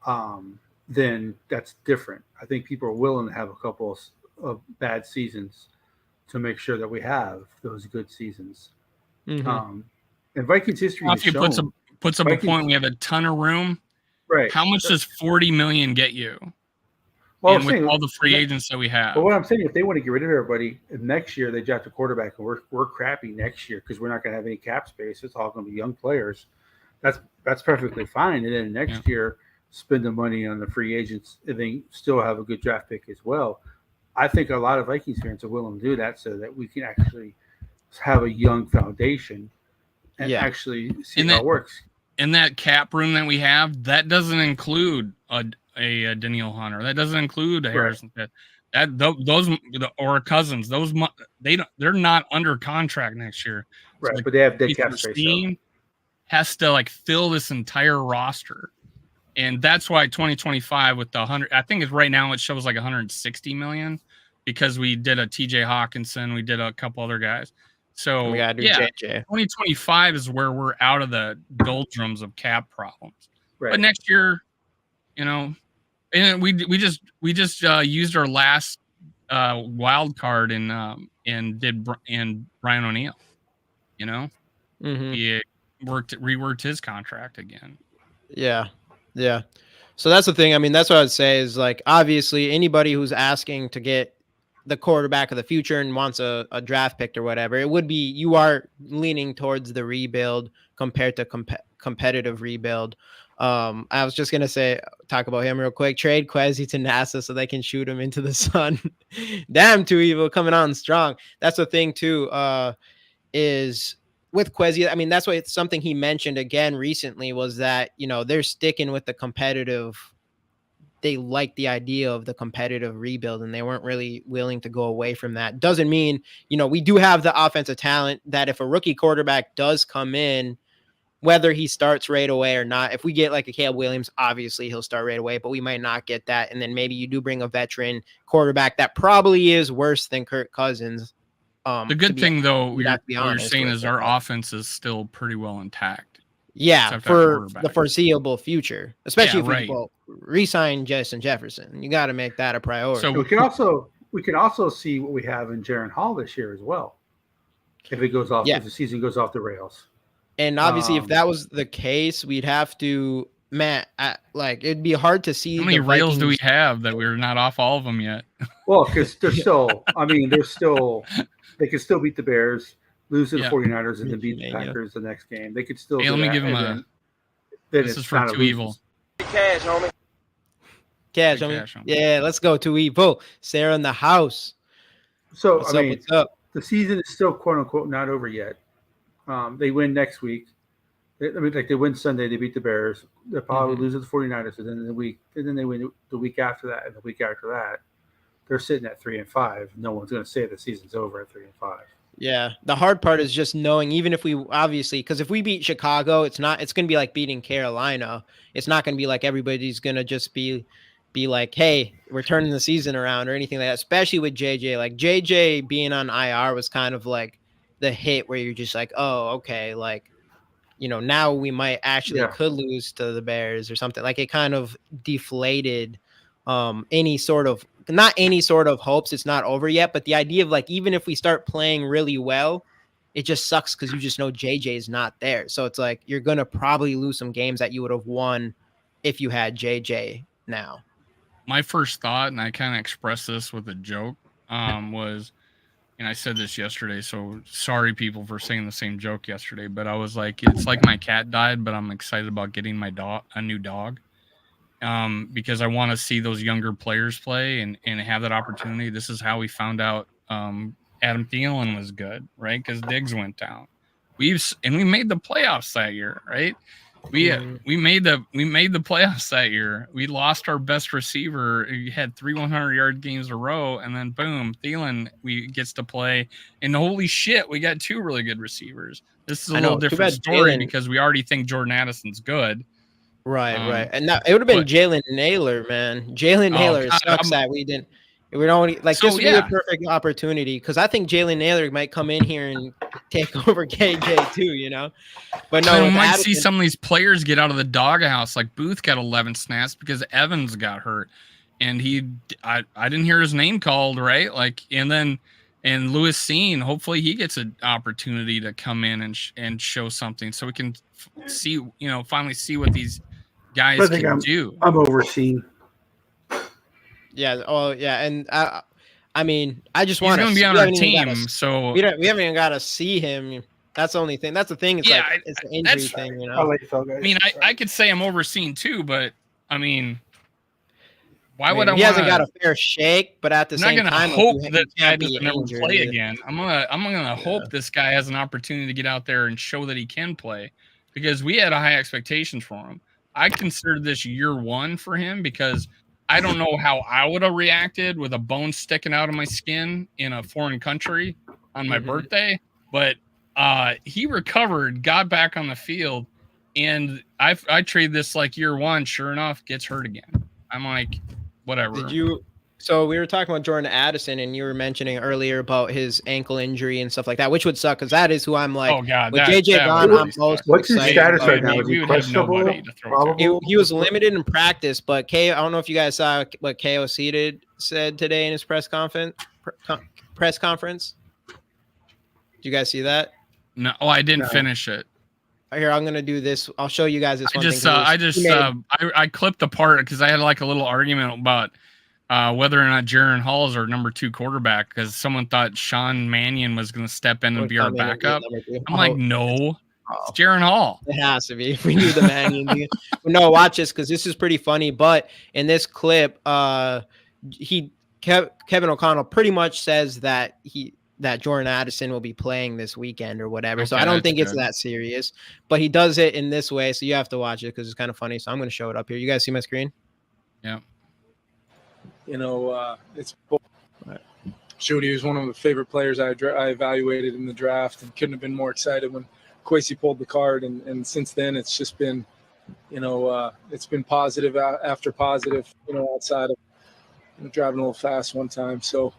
then that's different. I think people are willing to have a couple of bad seasons to make sure that we have those good seasons. Mm-hmm. And Vikings history puts up a point. We have a ton of room. Right. How much does $40 million get you? Well, and with all the free agents that we have. But what I'm saying, if they want to get rid of everybody, next year they draft a quarterback, and we're crappy next year because we're not going to have any cap space. It's all going to be young players. That's perfectly fine. And then next year, spend the money on the free agents, and then still have a good draft pick as well. I think a lot of Vikings fans are willing to do that so that we can actually have a young foundation and actually see how it works. In that cap room that we have, that doesn't include a Danielle Hunter. That doesn't include a Harrison Smith. Or Cousins. They're not under contract next year. Right, so but they have dead cap space. Has to fill this entire roster. And that's why 2025 with the 100, I think it's right now it shows 160 million because we did a TJ Hawkinson, we did a couple other guys. So we gotta do JJ. 2025 is where we're out of the doldrums of cap problems. Right. But next year, and we just used our last wild card in and Brian O'Neill. You know, Mhm. he reworked his contract again. Yeah. Yeah. So that's the thing. I mean, that's what I'd say is like, obviously anybody who's asking to get the quarterback of the future and wants a draft pick or whatever, it would be, you are leaning towards the rebuild compared to competitive rebuild. I was just going to talk about him real quick. Trade Quezzy to NASA so they can shoot him into the sun. Damn, Too Evil coming on strong. That's the thing too, is with Quezzy. I mean, that's what it's something he mentioned again recently was that, you know, they're sticking with the competitive. They like the idea of the competitive rebuild and they weren't really willing to go away from that. Doesn't mean, you know, we do have the offensive talent that if a rookie quarterback does come in, whether he starts right away or not, if we get like a Caleb Williams, obviously he'll start right away, but we might not get that. And then maybe you do bring a veteran quarterback that probably is worse than Kirk Cousins. The good thing, though, what you're honest saying with is it. our offense is still pretty well intact. Yeah, except that for quarterback. the foreseeable future, especially Yeah, if we re-sign Justin Jefferson. You got to make that a priority. So we can also see what we have in Jaron Hall this year as well. If it goes off, if the season goes off the rails. And obviously, if that was the case, we'd have to, like, it'd be hard to see. How many rails do we have that we're not off all of them yet? Well, because they're still, I mean, they could still beat the Bears, lose to the 49ers, and then beat the Packers the next game. They could still. Hey, do let me that, give them then this is for Too Evil. Cash, homie. Yeah, let's go, Too Evil. Sarah in the house. So, what's up? The season is still, quote unquote, not over yet. They win next week. They win Sunday. They beat the Bears. They'll probably lose to the 49ers, and then they win the week after that, and the week after that. They're sitting at 3-5. No one's going to say the season's over at 3-5. Yeah, the hard part is just knowing, even if we obviously, because if we beat Chicago, it's going to be like beating Carolina. It's not going to be like everybody's going to just be like, hey, we're turning the season around or anything like that, especially with JJ. Like JJ being on IR was kind of like the hit where you're just like, oh, okay, like, you know, now we might actually could lose to the Bears or something. Like it kind of deflated any sort of hopes. It's not over yet, but the idea of like, even if we start playing really well, it just sucks because you just know JJ is not there. So it's like you're gonna probably lose some games that you would have won if you had JJ now. My first thought, and I kind of expressed this with a joke, was, and I said this yesterday, so sorry people for saying the same joke yesterday, but I was like, it's like my cat died, but I'm excited about getting a new dog. Because I want to see those younger players play and have that opportunity. This is how we found out Adam Thielen was good, right? Because Diggs went down. We made the playoffs that year, right? We made the playoffs that year. We lost our best receiver. We had 3 100-yard games in a row, and then boom, Thielen gets to play. And holy shit, we got 2 really good receivers. This is a little different story because we already think Jordan Addison's good. Right. And that, it would have been Jalen Naylor, man. Jalen Naylor sucks that we didn't. We don't like this would be a perfect opportunity because I think Jalen Naylor might come in here and take over KJ too, you know. But no, we might see some of these players get out of the doghouse. Like Booth got 11 snaps because Evans got hurt, and I didn't hear his name called, right? Like, and Lewis Seen, hopefully he gets an opportunity to come in and show something, so we can see, finally see what these guys can do. I'm overseeing. Yeah. Oh, yeah. And I mean, I just want to. He's going to be on our team, so we haven't even got to see him. That's the only thing. That's the thing. It's it's an injury thing, you know. I mean, I could say I'm overseeing too, but I mean, why would I? He hasn't got a fair shake, but at the same time, I'm not going to hope that guy doesn't ever play again. I'm gonna hope this guy has an opportunity to get out there and show that he can play, because we had high expectations for him. I considered this year 1 for him because I don't know how I would have reacted with a bone sticking out of my skin in a foreign country on my birthday. But he recovered, got back on the field, and I trade this like year 1. Sure enough, gets hurt again. I'm like, whatever. So we were talking about Jordan Addison, and you were mentioning earlier about his ankle injury and stuff like that, which would suck because that is who I'm like. Oh God, with JJ gone, I'm most What's his status right now? Is he questionable? He was limited in practice, but I don't know if you guys saw what KOC said today in his press conference. you guys see that? No, I didn't No. finish it. Here, I'm gonna do this. I'll show you guys this one. I clipped the part because I had like a little argument about whether or not Jaron Hall is our number 2 quarterback because someone thought Sean Mannion was going to step in and be our backup. I'm like, no, it's Jaron Hall. It has to be. If we knew the Mannion thing. No, watch this because this is pretty funny. But in this clip, Kevin O'Connell pretty much says that Jordan Addison will be playing this weekend or whatever. So I don't think it's that serious, but he does it in this way. So you have to watch it because it's kind of funny. So I'm going to show it up here. You guys see my screen? Yeah. It's Shooty was one of the favorite players I evaluated in the draft and couldn't have been more excited when Kwesi pulled the card. And since then, it's just been, it's been positive after positive, outside of driving a little fast one time. So,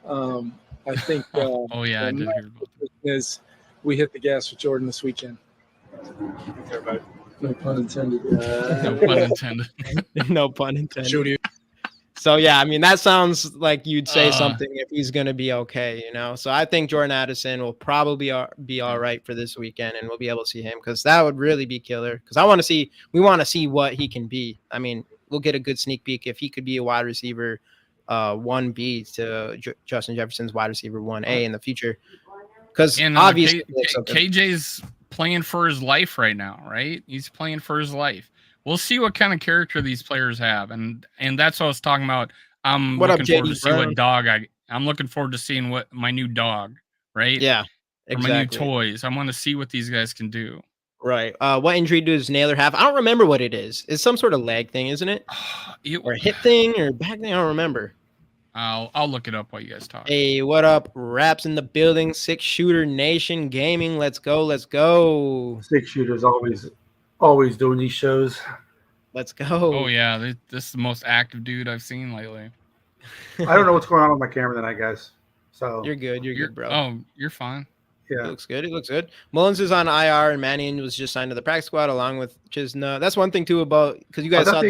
I think I did hear about that. Is we hit the gas with Jordan this weekend. Everybody. No pun intended. No pun intended. No pun intended. Shooty. So yeah, I mean that sounds like you'd say something if he's going to be okay, So I think Jordan Addison will probably be all right for this weekend, and we'll be able to see him because that would really be killer. Because we want to see what he can be. I mean, we'll get a good sneak peek if he could be a wide receiver 1B to Justin Jefferson's wide receiver 1A in the future. Because obviously KJ's playing for his life right now, right? He's playing for his life. We'll see what kind of character these players have, and that's what I was talking about. I'm looking forward to see what dog I'm looking forward to seeing what my new dog, right? Yeah, exactly. Or my new toys. I want to see what these guys can do. Right. What injury does Naylor have? I don't remember what it is. It's some sort of leg thing, isn't it? Or a hip thing or back thing? I don't remember. I'll look it up while you guys talk. Hey, what up? Raps in the building. 6-Shooter Nation Gaming. Let's go. 6-Shooter's always doing these shows. Let's go. Oh yeah, this is the most active dude I've seen lately. I don't know what's going on with my camera tonight, guys. So you're good. You're good, bro. Oh, you're fine. Yeah, it looks good. Mullins is on IR, and Mannion was just signed to the practice squad along with Chisna. That's one thing too about because you guys saw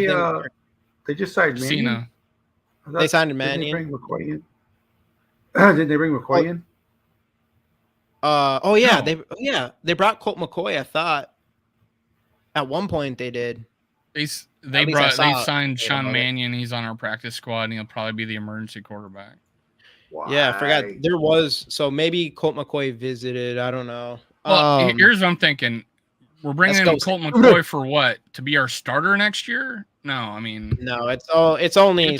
they just signed Mannion. They signed Mannion. Did they bring McCoy in? Did they bring McCoy in? They brought Colt McCoy. I thought at one point they did. They signed Sean Mannion. He's on our practice squad, and he'll probably be the emergency quarterback. Why? Yeah, I forgot there was. So maybe Colt McCoy visited. I don't know. Well, here's what I'm thinking. We're bringing in Colt McCoy for what? To be our starter next year? No, I mean, no. It's only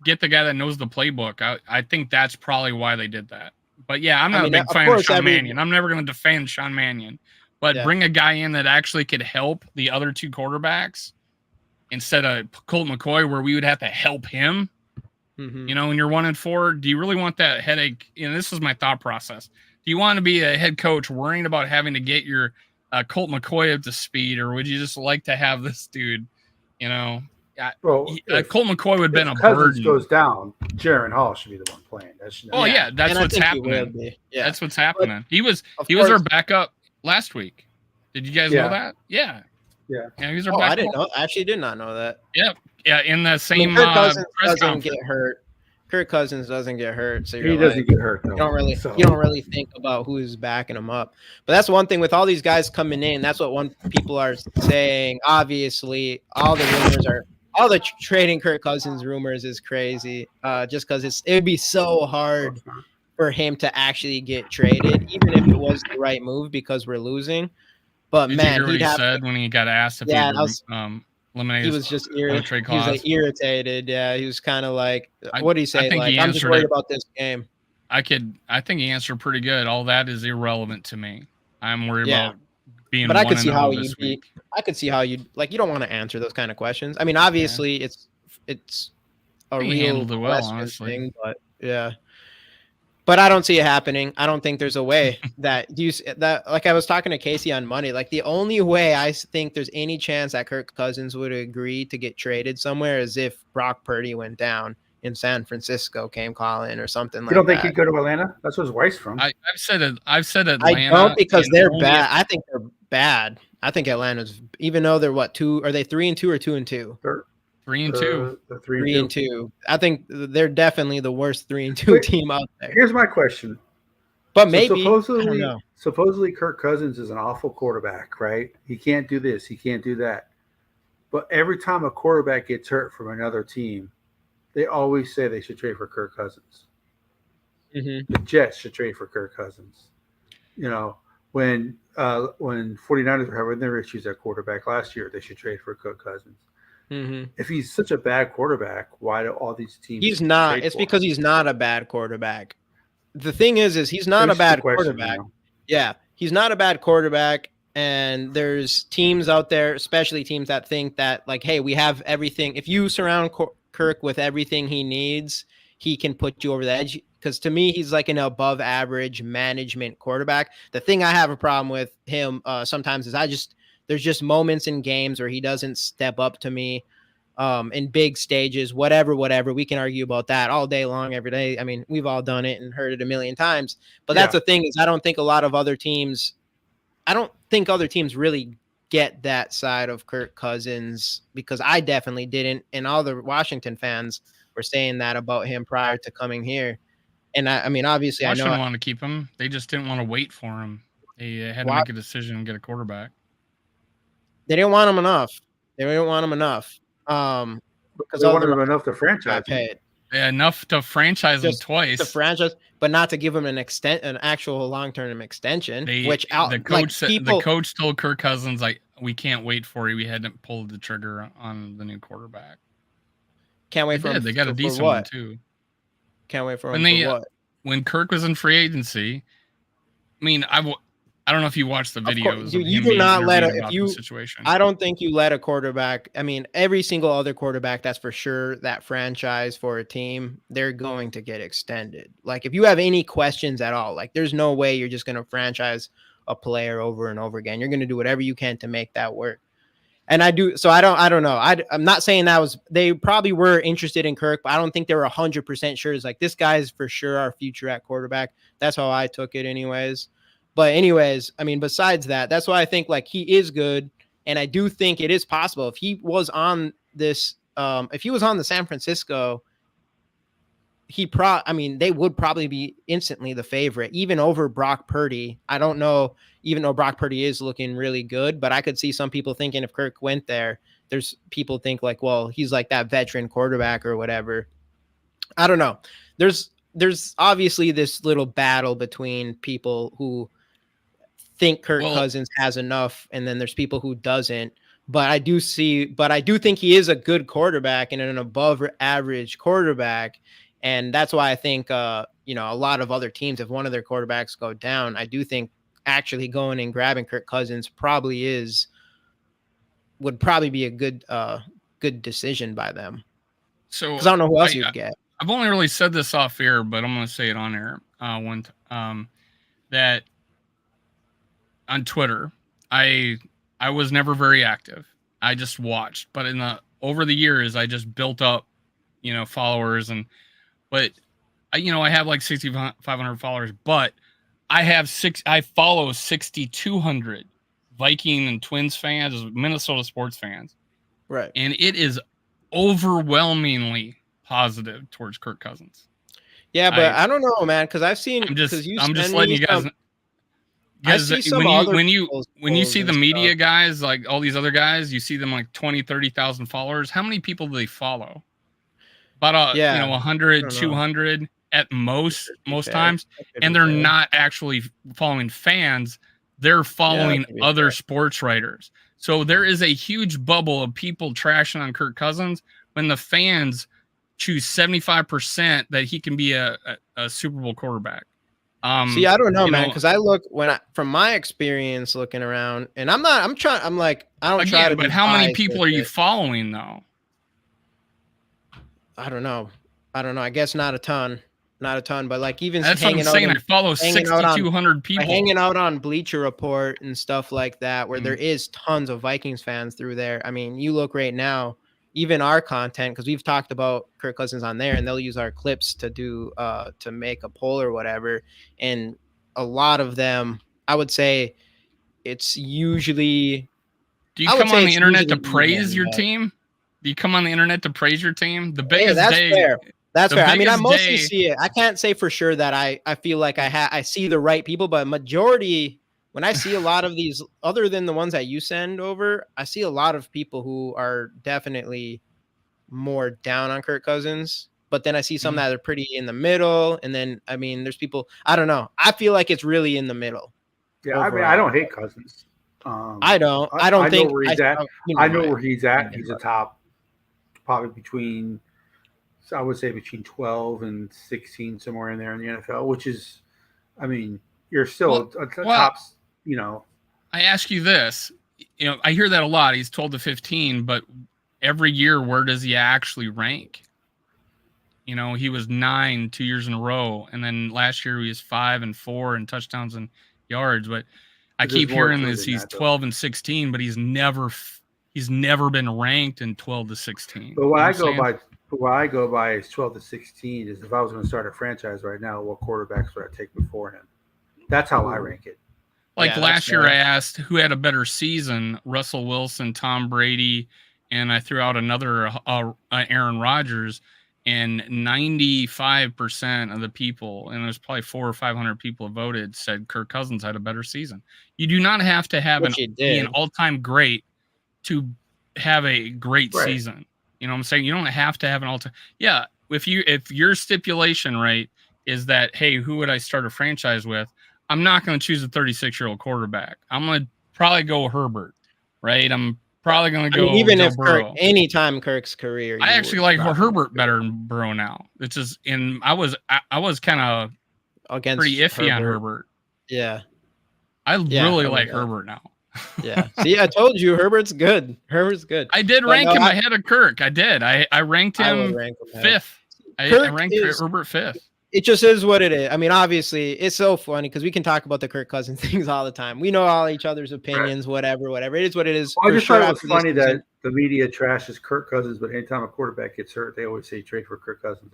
get the guy that knows the playbook. I think that's probably why they did that. But yeah, I'm not a big fan of Sean Mannion. I'm never going to defend Sean Mannion. But bring a guy in that actually could help the other 2 quarterbacks instead of Colt McCoy, where we would have to help him. Mm-hmm. When you're 1-4, do you really want that headache? This is my thought process. Do you want to be a head coach worrying about having to get your Colt McCoy up to speed, or would you just like to have this dude? Colt McCoy would have been a burden. Goes down, Jaron Hall should be the one playing. That's what's happening. Yeah. That's what's happening. He was our backup last week. Did you guys know that? Yeah. Yeah. He was our backup. I didn't know. I actually did not know that. Yep. Yeah. In the same Kirk Cousins press doesn't conference. get hurt. Kirk Cousins doesn't get hurt, so he doesn't get hurt. Though, you don't really think about who's backing him up. But that's one thing with all these guys coming in. That's what people are saying. Obviously, all the trading Kirk Cousins rumors is crazy. Just because it'd be so hard for him to actually get traded, even if it was the right move because we're losing. But Did man, you hear what he said when he got asked if he eliminated? He was just irritated. He was like irritated. Yeah, he was kind of like, what did he say? I'm just worried about this game. I think he answered pretty good. All that is irrelevant to me. I'm worried about being. But I could see how you'd be. I could see how you'd like. You don't want to answer those kind of questions. I mean, obviously, it's a real thing, but yeah. But I don't see it happening. I don't think there's a way that like I was talking to Casey on Monday, like the only way I think there's any chance that Kirk Cousins would agree to get traded somewhere is if Brock Purdy went down in San Francisco, came calling or something like that. You don't think he'd go to Atlanta? That's where his wife's from. I've said Atlanta. I don't because they're bad. I think they're bad. I think Atlanta's, even though they're what, 2, are they 3-2 or 2-2? They're 3-2. 3-2. I think they're definitely the worst 3-2 team out there. Here's my question: But So maybe I don't know. supposedly Kirk Cousins is an awful quarterback, right? He can't do this, he can't do that. But every time a quarterback gets hurt from another team, they always say they should trade for Kirk Cousins. Mm-hmm. The Jets should trade for Kirk Cousins. You know, when 49ers were having their issues at quarterback last year, they should trade for Kirk Cousins. Mm-hmm. If he's such a bad quarterback, why do all these teams? He's not. It's because he's not a bad quarterback. The thing is he's not a bad quarterback. Yeah, he's not a bad quarterback. And there's teams out there, especially teams that think that, like, hey, we have everything. If you surround Kirk with everything he needs, he can put you over the edge. Because to me, he's like an above average management quarterback. The thing I have a problem with him sometimes is there's just moments in games where he doesn't step up to me in big stages, whatever. We can argue about that all day long, every day. I mean, we've all done it and heard it a million times. But that's the thing is I don't think other teams really get that side of Kirk Cousins, because I definitely didn't. And all the Washington fans were saying that about him prior to coming here. And I mean, obviously, Washington I know want to keep him. They just didn't want to wait for him. They had to make a decision and get a quarterback. They didn't want him enough. Because they wanted him enough to franchise him. Yeah, enough to franchise him twice. To franchise, but not to give him an actual long-term extension. The coach told Kirk Cousins, like, we can't wait for you. We hadn't pulled the trigger on the new quarterback. Can't wait for him. They got a decent one too. Can't wait for him for what? When Kirk was in free agency, I mean, I don't know if you watched the videos. You do not let situation. I don't think you let a quarterback. I mean, every single other quarterback that's for sure that franchise for a team, they're going to get extended. Like, if you have any questions at all, like, there's no way you're just going to franchise a player over and over again. You're going to do whatever you can to make that work. And I do. So I don't know. I'm not saying they probably were interested in Kirk, but I don't think they were 100% sure. It's like, this guy is for sure our future at quarterback. That's how I took it anyways. But anyways, I mean, besides that, that's why I think, like, he is good. And I do think it is possible if he was on this, if he was on the San Francisco, they would probably be instantly the favorite, even over Brock Purdy. I don't know, even though Brock Purdy is looking really good, but I could see some people thinking if Kirk went there, there's people think like, well, he's like that veteran quarterback or whatever. I don't know. There's obviously this little battle between people who think Kirk Cousins has enough, and then there's people who doesn't. But I do think he is a good quarterback and an above average quarterback. And that's why I think, a lot of other teams, if one of their quarterbacks go down, I do think actually going and grabbing Kirk Cousins would probably be a good decision by them. So, because I don't know who else you'd get. I've only really said this off air, but I'm going to say it on air. That on Twitter, I was never very active. I just watched, but over the years, I just built up, followers but I have like 6,500 followers, but I follow 6,200 Viking and Twins fans, Minnesota sports fans. Right. And it is overwhelmingly positive towards Kirk Cousins. Yeah, but I don't know, man, because I've seen. I'm just letting you guys. When you see the media guys, like all these other guys, you see them like 20, 30,000 followers. How many people do they follow? About 100, 200 at most times. And they're not actually following fans. They're following other sports writers. So there is a huge bubble of people trashing on Kirk Cousins when the fans choose 75% that he can be a Super Bowl quarterback. See, I don't know, man, because from my experience looking around, and I don't try to. But how many people are you following though? I don't know. I guess not a ton, but like even that's what I'm saying. I follow 6,200 people hanging out on Bleacher Report and stuff like that, where there is tons of Vikings fans through there. I mean, you look right now, even our content, because we've talked about Kirk Cousins on there, and they'll use our clips to do to make a poll or whatever. And a lot of them, I would say, it's usually. Do you come on the internet to praise your team? Do you come on the internet to praise your team? The biggest day. That's The fair. I mean, I biggest mostly day- see it. I can't say for sure that I feel like I see the right people, but majority, when I see a lot of these, other than the ones that you send over, I see a lot of people who are definitely more down on Kirk Cousins. But then I see some that are pretty in the middle, and then I mean, there's people. I don't know. I feel like it's really in the middle. Yeah, I mean, overall. I don't hate Cousins. I don't. I don't think know where he's at. you know, I know where he's at. I- He's a top, probably between, I would say between 12 and 16, somewhere in there in the NFL, which is, I mean, you're still a top, you know. I ask you this, I hear that a lot. He's 12 to 15, but every year, where does he actually rank? He was 9 2 years in a row, and then last year he was 5 and 4 in touchdowns and yards. But I keep hearing this he's 12 and 16, but he's never been ranked in 12 to 16. But what I go by is 12 to 16 is if I was going to start a franchise right now, what quarterbacks would I take before him? That's how I rank it. Like last year, I asked who had a better season, Russell Wilson, Tom Brady, and I threw out another Aaron Rodgers, and 95% of the people, and there's probably 400 or 500 people who voted, said Kirk Cousins had a better season. You do not have to have be an all-time great to have a great season. You know what I'm saying? You don't have to have an all-time. Yeah, if your stipulation, right, is that, hey, who would I start a franchise with? I'm not going to choose a 36-year-old quarterback. I'm going to probably go Herbert, right? I'm probably going to go even if Burrow. Anytime Kirk's career. I actually like Herbert better than Burrow now. It's just I was kind of against pretty iffy on Herbert. Yeah. I really like Herbert now. Yeah. See, I told you Herbert's good. Herbert's good. I did rank him ahead of Kirk. I did. I ranked him fifth. I ranked Herbert fifth. It just is what it is. I mean, obviously, it's so funny because we can talk about the Kirk Cousins things all the time. We know all each other's opinions, whatever. It is what it is. Well, I just thought it was funny that the media trashes Kirk Cousins, but anytime a quarterback gets hurt, they always say trade for Kirk Cousins.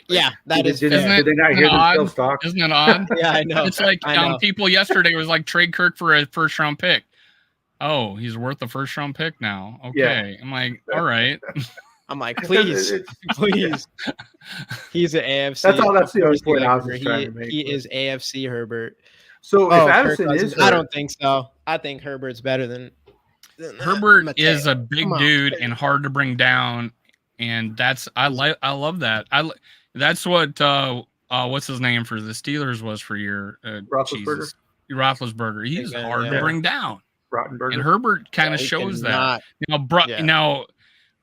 Yeah, that is. Did they not hear themselves talk? Isn't it odd? Yeah, I know. It's like people yesterday was like trade Kirk for a first round pick. Oh, he's worth the first round pick now. Okay, yeah. I'm like, all right. I'm like, please. He's an AFC. That's the only point I was trying to make. He is AFC Herbert. So if Addison is hurt, I don't think so. I think Herbert's better than Herbert Mateo. is a big dude and hard to bring down, and I love that. That's what what's his name for the Steelers was for your Roethlisberger. He's hard to bring down. Rottenberger. And Herbert kind of shows that. Now,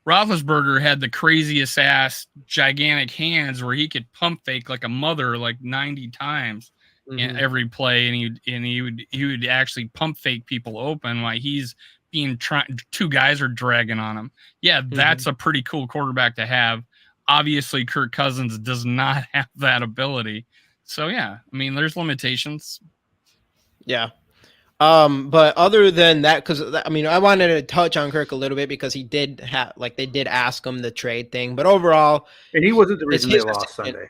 Roethlisberger had the craziest ass gigantic hands where he could pump fake like a mother like 90 times in every play, and he would actually pump fake people open while he's being two guys are dragging on him. Yeah, that's a pretty cool quarterback to have. Obviously, Kirk Cousins does not have that ability. So yeah, I mean, there's limitations. Yeah. But other than that, because I mean, I wanted to touch on Kirk a little bit because he did have, they did ask him the trade thing, but overall, and he wasn't the reason they lost Sunday.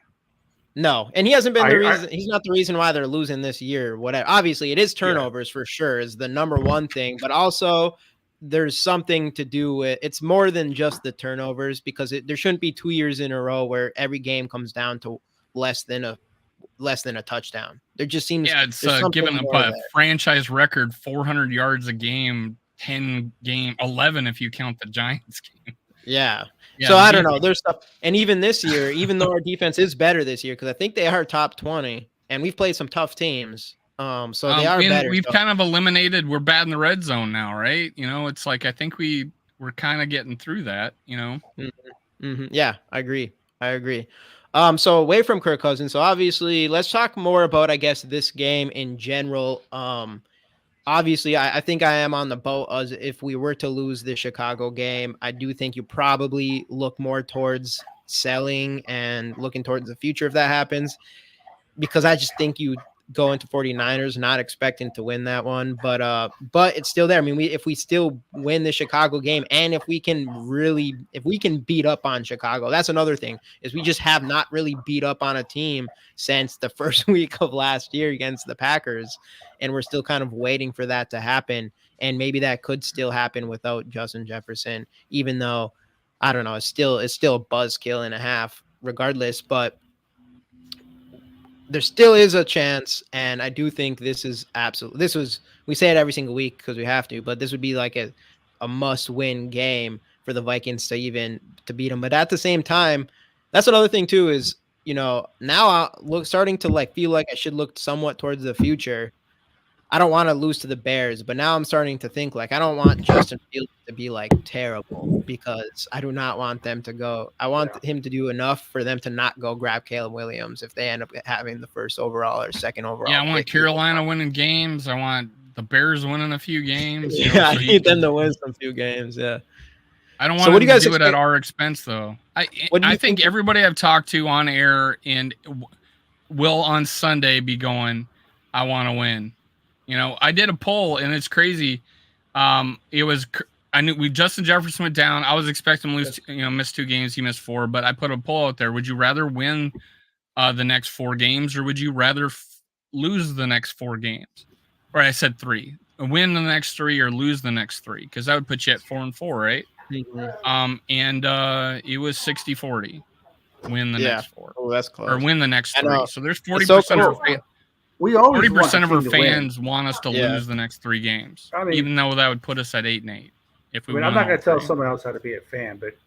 No, and he hasn't been the reason. He's not the reason why they're losing this year. Whatever. Obviously, it is turnovers for sure is the number one thing, but also there's something to do with. It's more than just the turnovers because there shouldn't be 2 years in a row where every game comes down to less than a touchdown. There just seems it's giving up a franchise record 400 yards a game, 11 if you count the Giants game. Yeah. So I don't know. There's stuff, and even this year, even though our defense is better this year, because I think they are top 20, and we've played some tough teams. So they are better. We've kind of eliminated. We're bad in the red zone now, right? It's like I think we're kind of getting through that. Yeah, I agree. So away from Kirk Cousins, so obviously let's talk more about, I guess, this game in general. Obviously, I think I am on the boat as if we were to lose the Chicago game. I do think you probably look more towards selling and looking towards the future if that happens, because I just think you go into 49ers not expecting to win that one, but it's still there. I mean, if we still win the Chicago game, and if we can beat up on Chicago, that's another thing, is we just have not really beat up on a team since the first week of last year against the Packers, and we're still kind of waiting for that to happen. And maybe that could still happen without Justin Jefferson, even though I don't know, it's still a buzzkill and a half. regardless, but there still is a chance, and I do think this is we say it every single week because we have to, but this would be like a must-win game for the Vikings to beat them. But at the same time, that's another thing too is, now I starting to like feel like I should look somewhat towards the future. I don't want to lose to the Bears, but now I'm starting to think like I don't want Justin Fields to be like terrible, because I do not want them to go. I want him to do enough for them to not go grab Caleb Williams if they end up having the first overall or second overall. Yeah, I want Carolina winning games. I want the Bears winning a few games. I need them to win some few games. Yeah. I don't want to do it at our expense, though. I think everybody I've talked to on air and will on Sunday be going, I want to win. I did a poll, and it's crazy. Justin Jefferson went down. I was expecting him to lose, miss 2 games. He missed 4, but I put a poll out there. Would you rather win the next 4 games, or would you rather lose the next 4 games? Or I said 3. Win the next 3 or lose the next 3, because that would put you at 4-4, right? Mm-hmm. And it was 60-40. Win the next 4. Oh, that's close. Or win the next 3. So there's 40% we always 40% of our fans want us to lose the next 3 games, even though that would put us at 8-8. If we I'm not going to tell someone else how to be a fan, but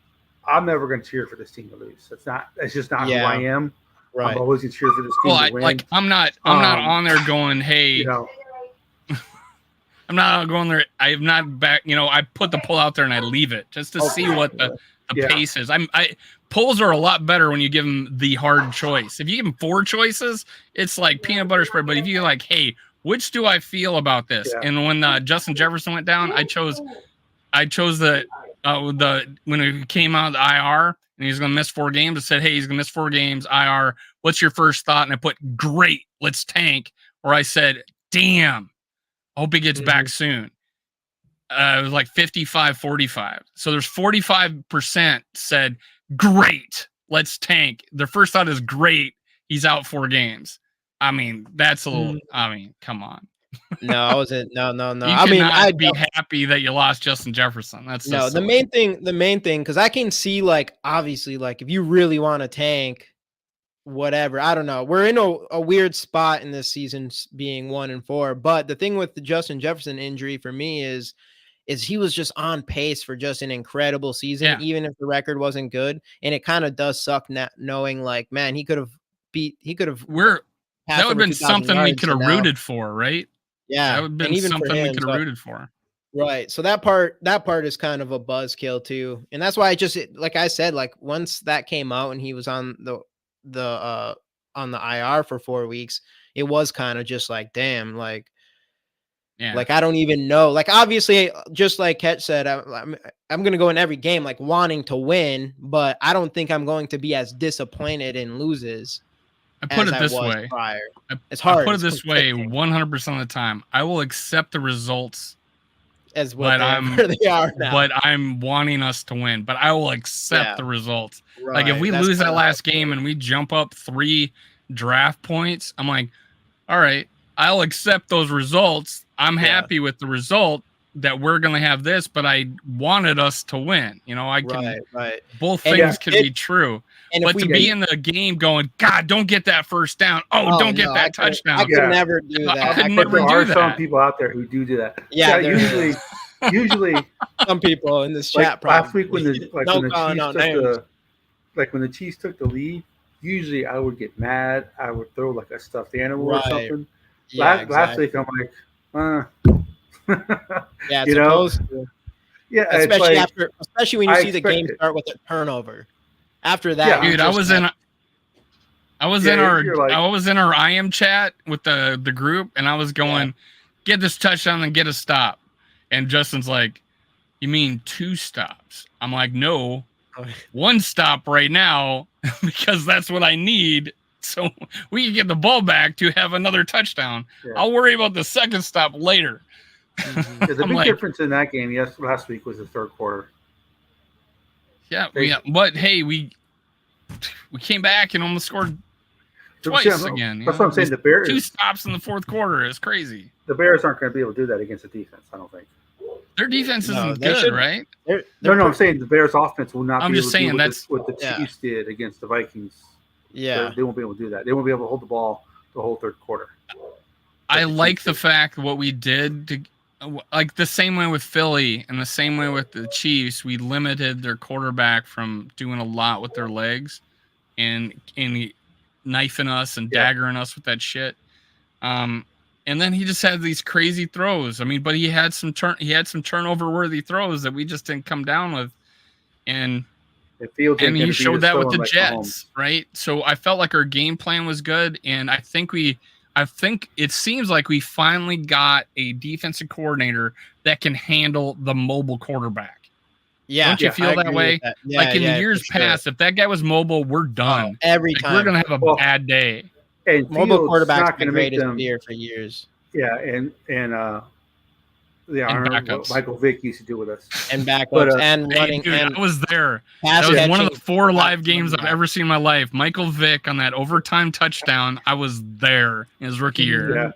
I'm never going to cheer for this team to lose. That's just not who I am. Right. I'm always going to cheer for this team to win. I'm not on there going, hey, I'm not going there. I'm not back. I put the poll out there and I leave it just to see what the pace is. Polls are a lot better when you give them the hard choice. If you give them 4 choices, it's like peanut butter spread. But if you're like, hey, which do I feel about this? Yeah. And when Justin Jefferson went down, I chose the when he came out of the IR and he's going to miss 4 games. I said, hey, he's going to miss 4 games. IR. What's your first thought? And I put, great, let's tank. Or I said, damn, I hope he gets back soon. It was like 55-45. So there's 45% said, great, let's tank. Their first thought is great, he's out 4 games. That's a little, come on. No, I wasn't. No. I'd be happy that you lost Justin Jefferson. That's no, the main thing, because I can see, like, obviously, like, if you really want to tank, whatever, I don't know. We're in a weird spot in this season being 1-4. But the thing with the Justin Jefferson injury for me is he was just on pace for just an incredible season, even if the record wasn't good. And it kind of does suck knowing, like, man, he could have. That would have been something we could have rooted for, right? Yeah, that would have been something we could have rooted for. Right. So that part is kind of a buzzkill too, and that's why I just, like I said, like, once that came out and he was on the IR for 4 weeks, it was kind of just like, damn, like. Yeah. Like, I don't even know. Like, obviously, just like Ketch said, I'm going to go in every game, like, wanting to win, but I don't think I'm going to be as disappointed in loses. I put it this way. It's hard. I put it this way 100% of the time. I will accept the results as what they are now. But I'm wanting us to win. But I will accept the results. Right. Like, if we lose that last game and we jump up 3 draft points, I'm like, all right, I'll accept those results. I'm happy with the result that we're going to have this, but I wanted us to win. I can, both things can be true. But to be in the game going, God, don't get that first down. Don't get that touchdown. I could never do that. I could never do that. There are some people out there who do that. Yeah, usually some people in this chat. Last week when the Chiefs took the lead, usually I would get mad. I would throw like a stuffed animal or something. Yeah, last week I'm like, yeah, it's supposed to. Yeah, especially when you see the game start with a turnover. After that, dude, I was in our IM chat with the group, and I was going, get this touchdown and get a stop. And Justin's like, you mean 2 stops? I'm like, no, 1 stop right now because that's what I need. So we can get the ball back to have another touchdown. Yeah. I'll worry about the second stop later. Mm-hmm. The big difference in that game last week was the third quarter. Yeah, but hey, we came back and almost scored twice again. That's what I'm saying. The Bears 2 stops in the fourth quarter is crazy. The Bears aren't going to be able to do that against the defense, I don't think. Their defense No, isn't they good, should- right? No, I'm saying the Bears' offense will not I'm be just able to do saying what the Yeah. Chiefs did against the Vikings. Yeah. They won't be able to do that. They won't be able to hold the ball the whole third quarter. I the like Chiefs the did. fact what we did to, like the same way with Philly and the same way with the Chiefs. We limited their quarterback from doing a lot with their legs and knifing us and Yeah. daggering us with that shit. And then he just had these crazy throws. I mean, but he had some turnover worthy throws that we just didn't come down with. And Fields ain't he gonna beat showed us that with throwing the like Jets, Mahomes. right? So I felt like our game plan was good, and I think it seems like we finally got a defensive coordinator that can handle the mobile quarterback. Yeah. Don't you I feel that agree way? with that. Yeah, Like in yeah, the years for sure. past, if that guy was mobile, we're done. Every Like, time. we're gonna have a Well, bad day. And Mobile Fields quarterback's not been going to make greatest them. fear for years. Yeah, and yeah, I And remember what backups. Michael Vick used to do with us. And backups But, and Hey, running dude, and I was there. pass That was one of the catching 4 live games I've quarterback. ever seen in my life. Michael Vick on that overtime touchdown. I was there in his rookie year. Yeah,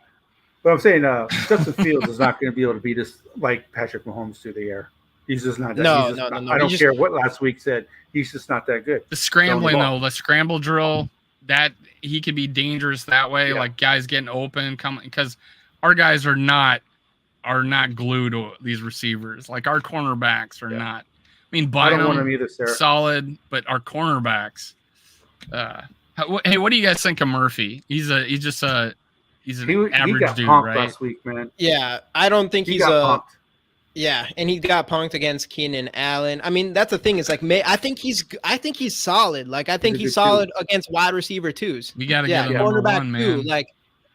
but I'm saying Justin Fields is not going to be able to beat us like Patrick Mahomes through the air. He's just not that. No, he's just no. I don't He care what last week said. He's just not that good. The scrambling Throwing the ball. though, the scramble drill, that he could be dangerous that way. Yeah. Like guys getting open, coming because our guys are not glued to these receivers. Like our cornerbacks are not. I mean, I don't want him Bynum either, Sarah. solid, but our cornerbacks. Hey, what do you guys think of Murphy? He's an He average got dude, punked right? last week, man. Yeah, I don't think He he's got punked. Yeah, and he got punked against Keenan Allen. I mean, that's the thing. Is like, I think he's solid. Like, I think He's a he's good solid against wide receiver twos. We got to Yeah, get a number cornerback one, too. man. Like,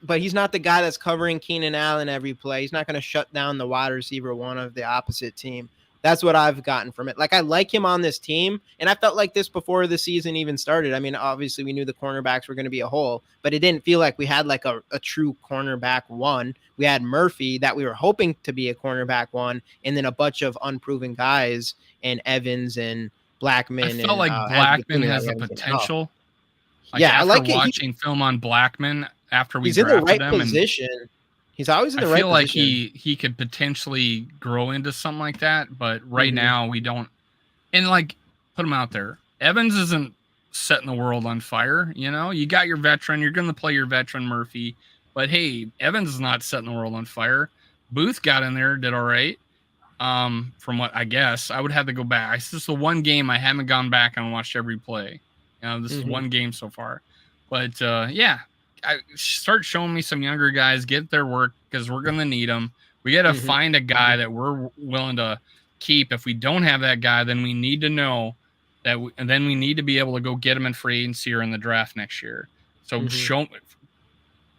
but he's not the guy that's covering Keenan Allen every play. He's not going to shut down the wide receiver one of the opposite team. That's what I've gotten from it. Like, I like him on this team, and I felt like this before the season even started. I mean, obviously we knew the cornerbacks were going to be a hole, but it didn't feel like we had like a true cornerback one. We had Murphy that we were hoping to be a cornerback one, and then a bunch of unproven guys and Evans and Blackman. I felt like Blackman has the potential. Like Yeah, I like it. watching film on Blackman after we He's in the drafted right him, position. He's always in the I right feel like position. he could potentially grow into something like that, but right Mhm. now we don't. And like, put him out there. Evans isn't setting the world on fire. You know, you got your veteran. You're going to play your veteran Murphy, but hey, Evans is not setting the world on fire. Booth got in there, did all right. From what I guess, I would have to go back. This is the one game I haven't gone back and watched every play. You know, this is one game so far, but yeah. Start showing me some younger guys get their work because we're going to need them. We got to find a guy that we're willing to keep. If we don't have that guy, then we need to know that, and then we need to be able to go get him in free agency or in the draft next year. So show.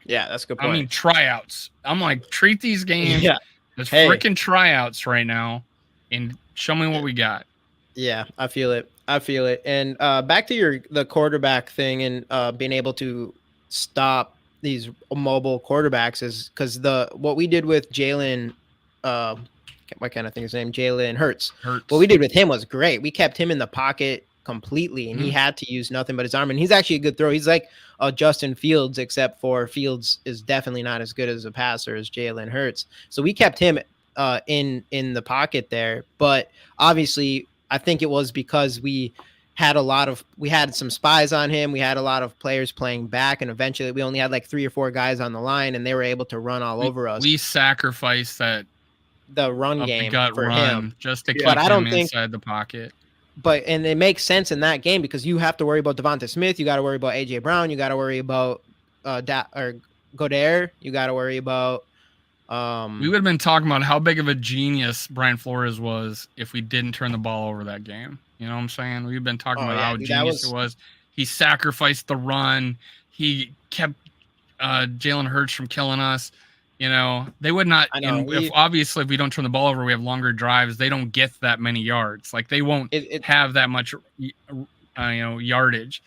Yeah, that's a good point. I mean, tryouts. I'm like, treat these games as freaking tryouts right now, and show me what we got. Yeah, I feel it. And back to the quarterback thing and being able to stop these mobile quarterbacks is because what we did with Jalen, why can't I think his name? Jalen Hurts. What we did with him was great. We kept him in the pocket completely, and he had to use nothing but his arm. And he's actually a good thrower. He's like Justin Fields, except for Fields is definitely not as good as a passer as Jalen Hurts. So we kept him in the pocket there. But obviously, I think it was because we had some spies on him. We had a lot of players playing back, and eventually we only had like 3 or 4 guys on the line, and they were able to run all over us. We sacrificed the run game for him just to keep him inside the pocket. And it makes sense in that game because you have to worry about Devonta Smith. You got to worry about AJ Brown. You got to worry about Goddard. You got to worry about. We would have been talking about how big of a genius Brian Flores was if we didn't turn the ball over that game. You know what I'm saying? We've been talking about how genius it was. He sacrificed the run. He kept Jalen Hurts from killing us. You know, they would not. If we don't turn the ball over, we have longer drives. They don't get that many yards. Like they won't have that much, yardage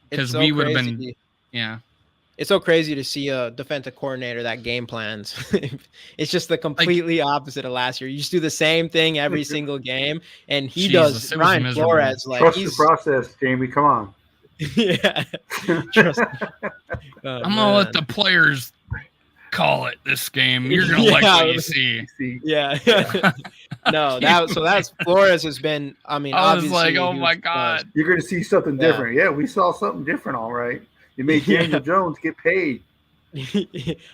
because we would have been. Yeah. It's so crazy to see a defensive coordinator that game plans. It's just the completely opposite of last year. You just do the same thing every single game, and he does. Brian Flores, like trust the process, Jamie. Come on. Yeah. Trust. I'm gonna let the players call it this game. You're gonna like what you see. Yeah. No, that's Flores has been. I mean, I was obviously, like, oh my god. You're going to see something Yeah. different. Yeah, we saw something different, all right. You made Daniel Jones get paid.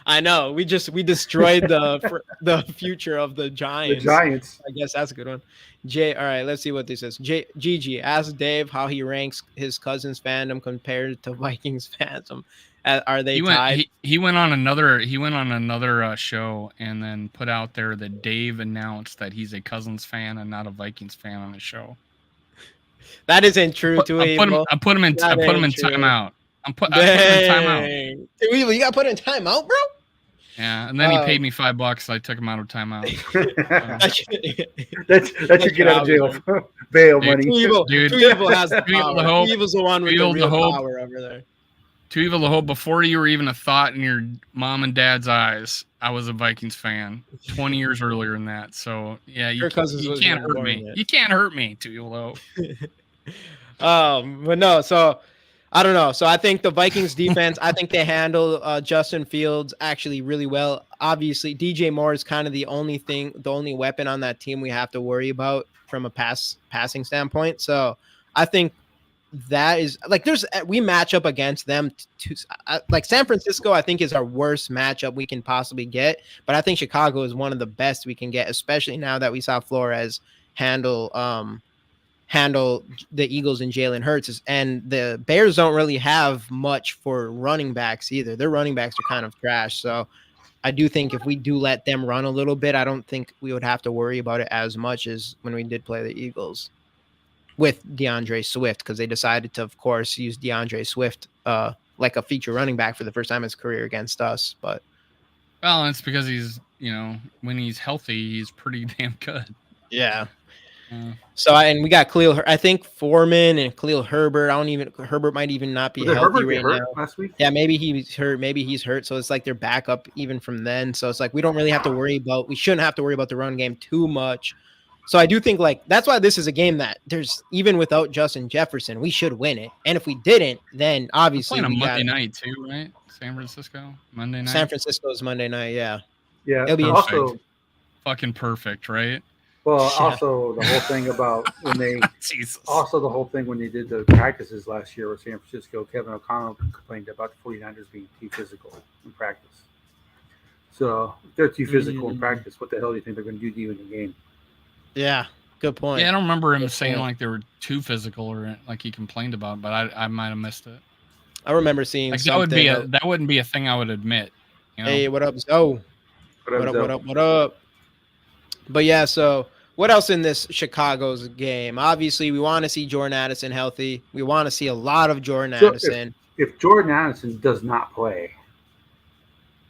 I know. We destroyed the future of the Giants. The Giants. I guess that's a good one. All right, let's see what this is. Gigi asked Dave how he ranks his cousin's fandom compared to Vikings fandom. Are they tied? He went on another show and then put out there that Dave announced that he's a Cousins fan and not a Vikings fan on his show. That isn't true. I put him in timeout. I put him in timeout. You got put in timeout, bro? Yeah, and then he paid me $5, so I took him out of timeout. That's your get out of jail bail money. Too evil has the power. Too evil's the one with the real power over there. Too evil to hope. Before you were even a thought in your mom and dad's eyes, I was a Vikings fan 20 years earlier than that. So yeah, you can't hurt me. You can't hurt me, Too evil to hope. But no, so I don't know. So I think the Vikings defense, I think they handle Justin Fields actually really well. Obviously, DJ Moore is kind of the only weapon on that team we have to worry about from a passing standpoint. So I think that is like we match up against them like San Francisco, I think is our worst matchup we can possibly get. But I think Chicago is one of the best we can get, especially now that we saw Flores handle the Eagles and Jalen Hurts. And the Bears don't really have much for running backs either. Their running backs are kind of trash. So I do think if we do let them run a little bit, I don't think we would have to worry about it as much as when we did play the Eagles with DeAndre Swift, because they decided to, of course, use DeAndre Swift like a feature running back for the first time in his career against us. But well, it's because he's, when he's healthy, he's pretty damn good. Yeah. So and we got Khalil. I think Foreman and Khalil Herbert. Herbert might even not be healthy right now. Last week? Yeah, maybe he's hurt. Maybe he's hurt. So it's like their backup even from then. So it's like we shouldn't have to worry about the run game too much. So I do think that's why this is a game that there's even without Justin Jefferson, we should win it. And if we didn't, then obviously we're playing a Monday night too, right? San Francisco Monday night. San Francisco's Monday night. Yeah. Yeah. It'll be also fucking perfect, right? Well, also the whole thing about when they Jesus. Also the whole thing when they did the practices last year with San Francisco, Kevin O'Connell complained about the 49ers being too physical in practice. So if they're too physical in practice, what the hell do you think they're going to do to you in the game? Yeah, good point. Yeah, I don't remember him saying like they were too physical or like he complained about, but I might have missed it. I remember seeing like something. That wouldn't be a thing I would admit. Hey, what up? Oh, what up? But yeah, so what else in this Chicago's game? Obviously, we want to see Jordan Addison healthy. We want to see a lot of Jordan Addison. If Jordan Addison does not play,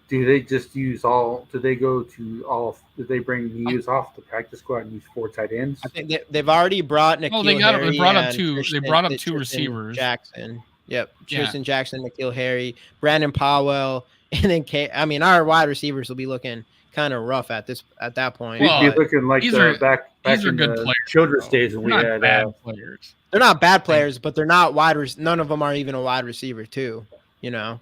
do they just use all? Do they go to all? Did they bring Muse off the practice squad and use 4 tight ends? I think they've already brought N'Keal Harry. They brought up two receivers. Jackson. Yep. Tristan Jackson, N'Keal Harry, Brandon Powell, and then our wide receivers will be looking kind of rough at that point. Well, be looking like back these are in good the players, children's days when we had bad players. They're not bad players, but they're not none of them are even a wide receiver too, So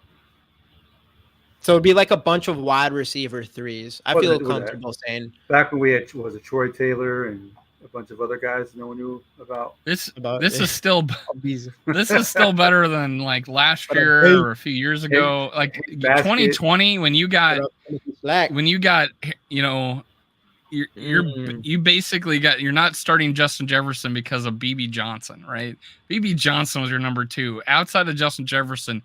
it'd be like a bunch of wide receiver threes. I feel comfortable saying. Back when we had Troy Taylor and a bunch of other guys no one knew about. This is still better than like last year or a few years ago. Like 2020 when you got you basically you're not starting Justin Jefferson because of BB Johnson, right? BB Johnson was your number 2. Outside of Justin Jefferson,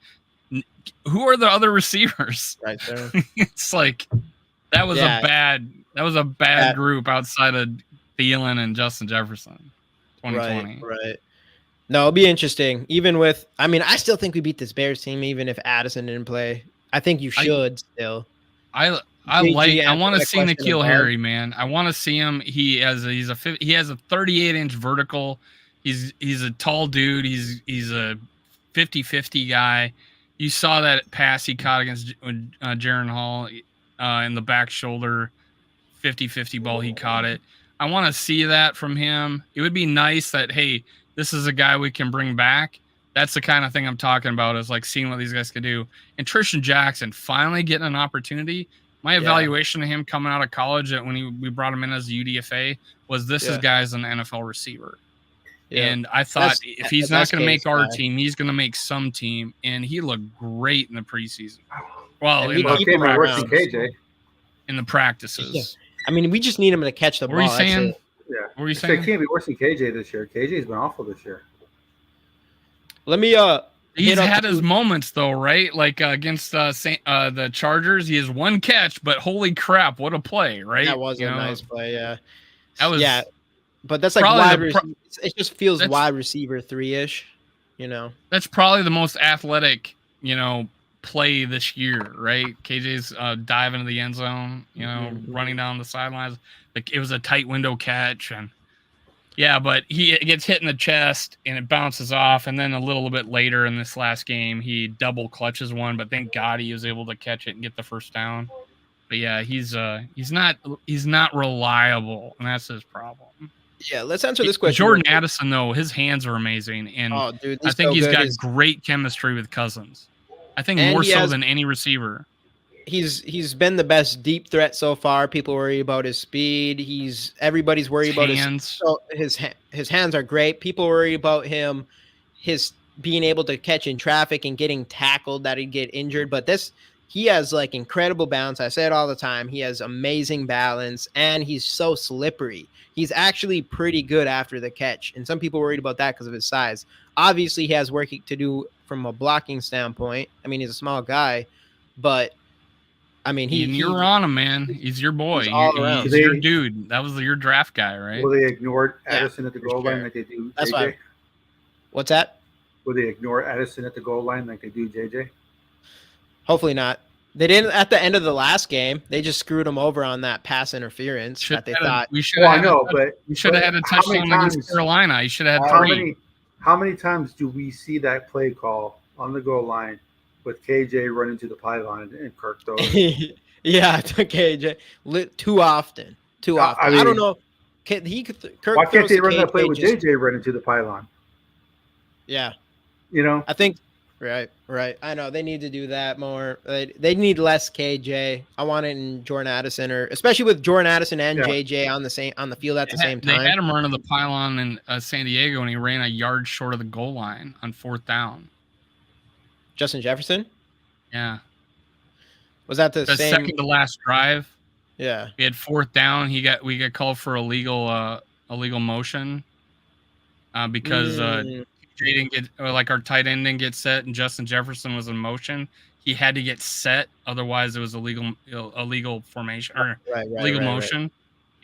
who are the other receivers? Right there. It's like that was a bad group outside of Thielen and Justin Jefferson. 2020. Right. No, it'll be interesting. Even with, I still think we beat this Bears team, even if Addison didn't play. I think you should still. I want to see N'Keal Harry, man. I want to see him. He has a 38-inch vertical. He's a tall dude. He's a 50-50 guy. You saw that pass he caught against Jaron Hall in the back shoulder, 50-50 ball. He caught it. I want to see that from him. It would be nice that, hey, this is a guy we can bring back. That's the kind of thing I'm talking about, is like seeing what these guys could do. And Tristan Jackson finally getting an opportunity. My evaluation of him coming out of college when we brought him in as a UDFA was this guy's an NFL receiver. Yeah. And I thought if he's not going to make our team, he's going to make some team. And he looked great in the preseason. Well, in the practices. Yeah. I mean, we just need him to catch the ball. What were you saying? Yeah. What were you saying? It can't be worse than KJ this year. KJ's been awful this year. Let me He's had his moments though, right? Like against the Chargers, he has one catch, but holy crap, what a play, right? That was a nice play, yeah. That was but that's like wide receiver. It just feels wide receiver 3-ish, you know. That's probably the most athletic, play this year, right? KJ's dive into the end zone, running down the sidelines. Like it was a tight window catch, and but he gets hit in the chest and it bounces off, and then a little bit later in this last game, he double clutches one, but thank God he was able to catch it and get the first down. But yeah, he's not reliable, and that's his problem. Yeah, let's answer this question. Jordan Addison, though, his hands are amazing, and I think he's got great chemistry with Cousins. I think more so than any receiver. He's been the best deep threat so far. People worry about his speed. Everybody's worried about his hands are great. People worry about his being able to catch in traffic and getting tackled, that he'd get injured. But he has like incredible balance. I say it all the time. He has amazing balance, and he's so slippery. He's actually pretty good after the catch, and some people worried about that because of his size. Obviously, he has work to do from a blocking standpoint. I mean, he's a small guy, but I mean, you're on him, man. He's your boy. He's your dude. That was your draft guy, right? Will they ignore Addison at the goal line like they do That's JJ? What's that? Will they ignore Addison at the goal line like they do JJ? Hopefully not. They didn't at the end of the last game. They just screwed him over on that pass interference that they thought. We should have had a touchdown against Carolina. You should have had 3. How many times do we see that play call on the goal line with KJ running to the pylon and Kirk throws? Yeah, to KJ. Too often. I don't know. Why can't they run that play with JJ running to the pylon? Yeah. I think right. I know they need to do that more. They need less KJ. I want it in Jordan Addison, or especially with Jordan Addison and JJ on the field at the same time. They had him running the pylon in San Diego, and he ran a yard short of the goal line on 4th down. Justin Jefferson? Yeah. Was that the same second to last drive? Yeah. We had 4th down. We got called for illegal motion because they didn't get, our tight end didn't get set, and Justin Jefferson was in motion. He had to get set, otherwise it was illegal formation or illegal motion. Right.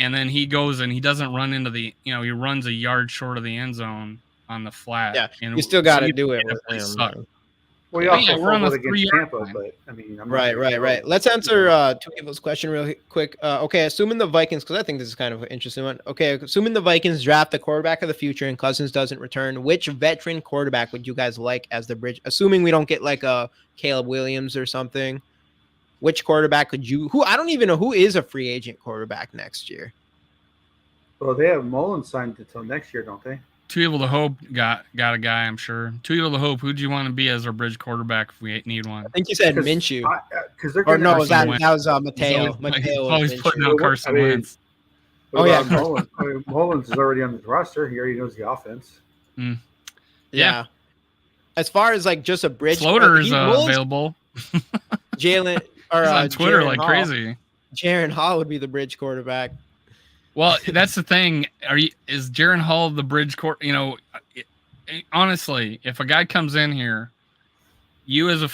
And then he goes and he doesn't run into he runs a yard short of the end zone on the flat. Yeah, and you still got to do it with him. Well, we also fumbled against Tampa, but I mean, right. Let's answer two people's question real quick. Okay, assuming the Vikings, because I think this is kind of an interesting one. Okay, assuming the Vikings draft the quarterback of the future and Cousins doesn't return, which veteran quarterback would you guys like as the bridge? Assuming we don't get like a Caleb Williams or something, which quarterback could you? I don't even know who is a free agent quarterback next year. Well, they have Mullins signed until next year, don't they? Too Evil to Hope got a guy, I'm sure. Too Evil to Hope, who'd you want to be as our bridge quarterback if we need one? I think you said Minshew. Or no, that was Mateo. Mateo always putting out Carson Wentz. Mullins is already on the roster. He already knows the offense. Yeah. As far as like just a bridge, Floater is available. Jalen or on Twitter Jaron like Hall. Crazy. Jaron Hall would be the bridge quarterback. Well, that's the thing. Is Jaron Hall the bridge court? Honestly, if a guy comes in here, you as a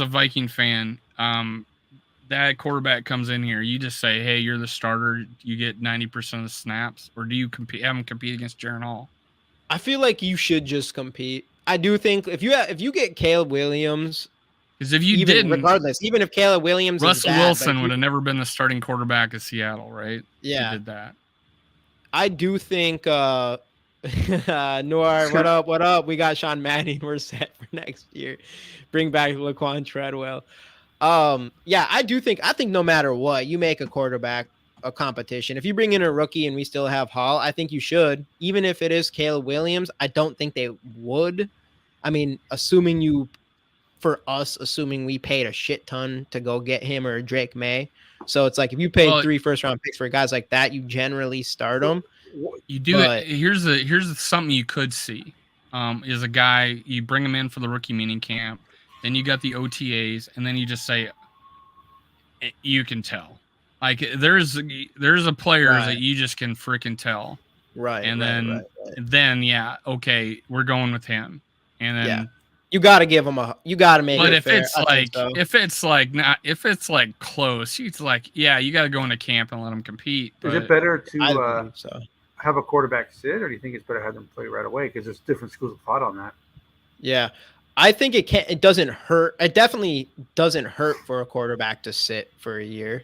Viking fan, that quarterback comes in here, you just say, "Hey, you're the starter. You get 90% of the snaps," or do you have him compete against Jaron Hall? I feel like you should just compete. I do think if you get Caleb Williams, because if you didn't, regardless, even if Caleb Williams, Russell Wilson would have never been the starting quarterback of Seattle, right? Yeah, he did that. I do think Noir, what up? We got Sean Manning. We're set for next year. Bring back Laquan Treadwell. I think no matter what, you make a quarterback a competition. If you bring in a rookie and we still have Hall, I think you should. Even if it is Caleb Williams, I don't think they would. I mean, assuming you for us, assuming we paid a shit ton to go get him or Drake May. So it's like if you paid 3 first-round picks for guys like that, you generally start them. You do it. Here's something you could see. Is a guy, you bring him in for the rookie mini camp, then you got the OTAs, and then you just say, you can tell. Like there's a player that you just can freaking tell. Right. And then yeah, okay, we're going with him. And then you got to give him you got to make but it if fair. if it's like close, it's like, yeah, you got to go into camp and let him compete. Is it better to I believe so. have a quarterback sit, or do you think it's better to have them play right away? Because there's different schools of thought on that. Yeah. I think it doesn't hurt. It definitely doesn't hurt for a quarterback to sit for a year.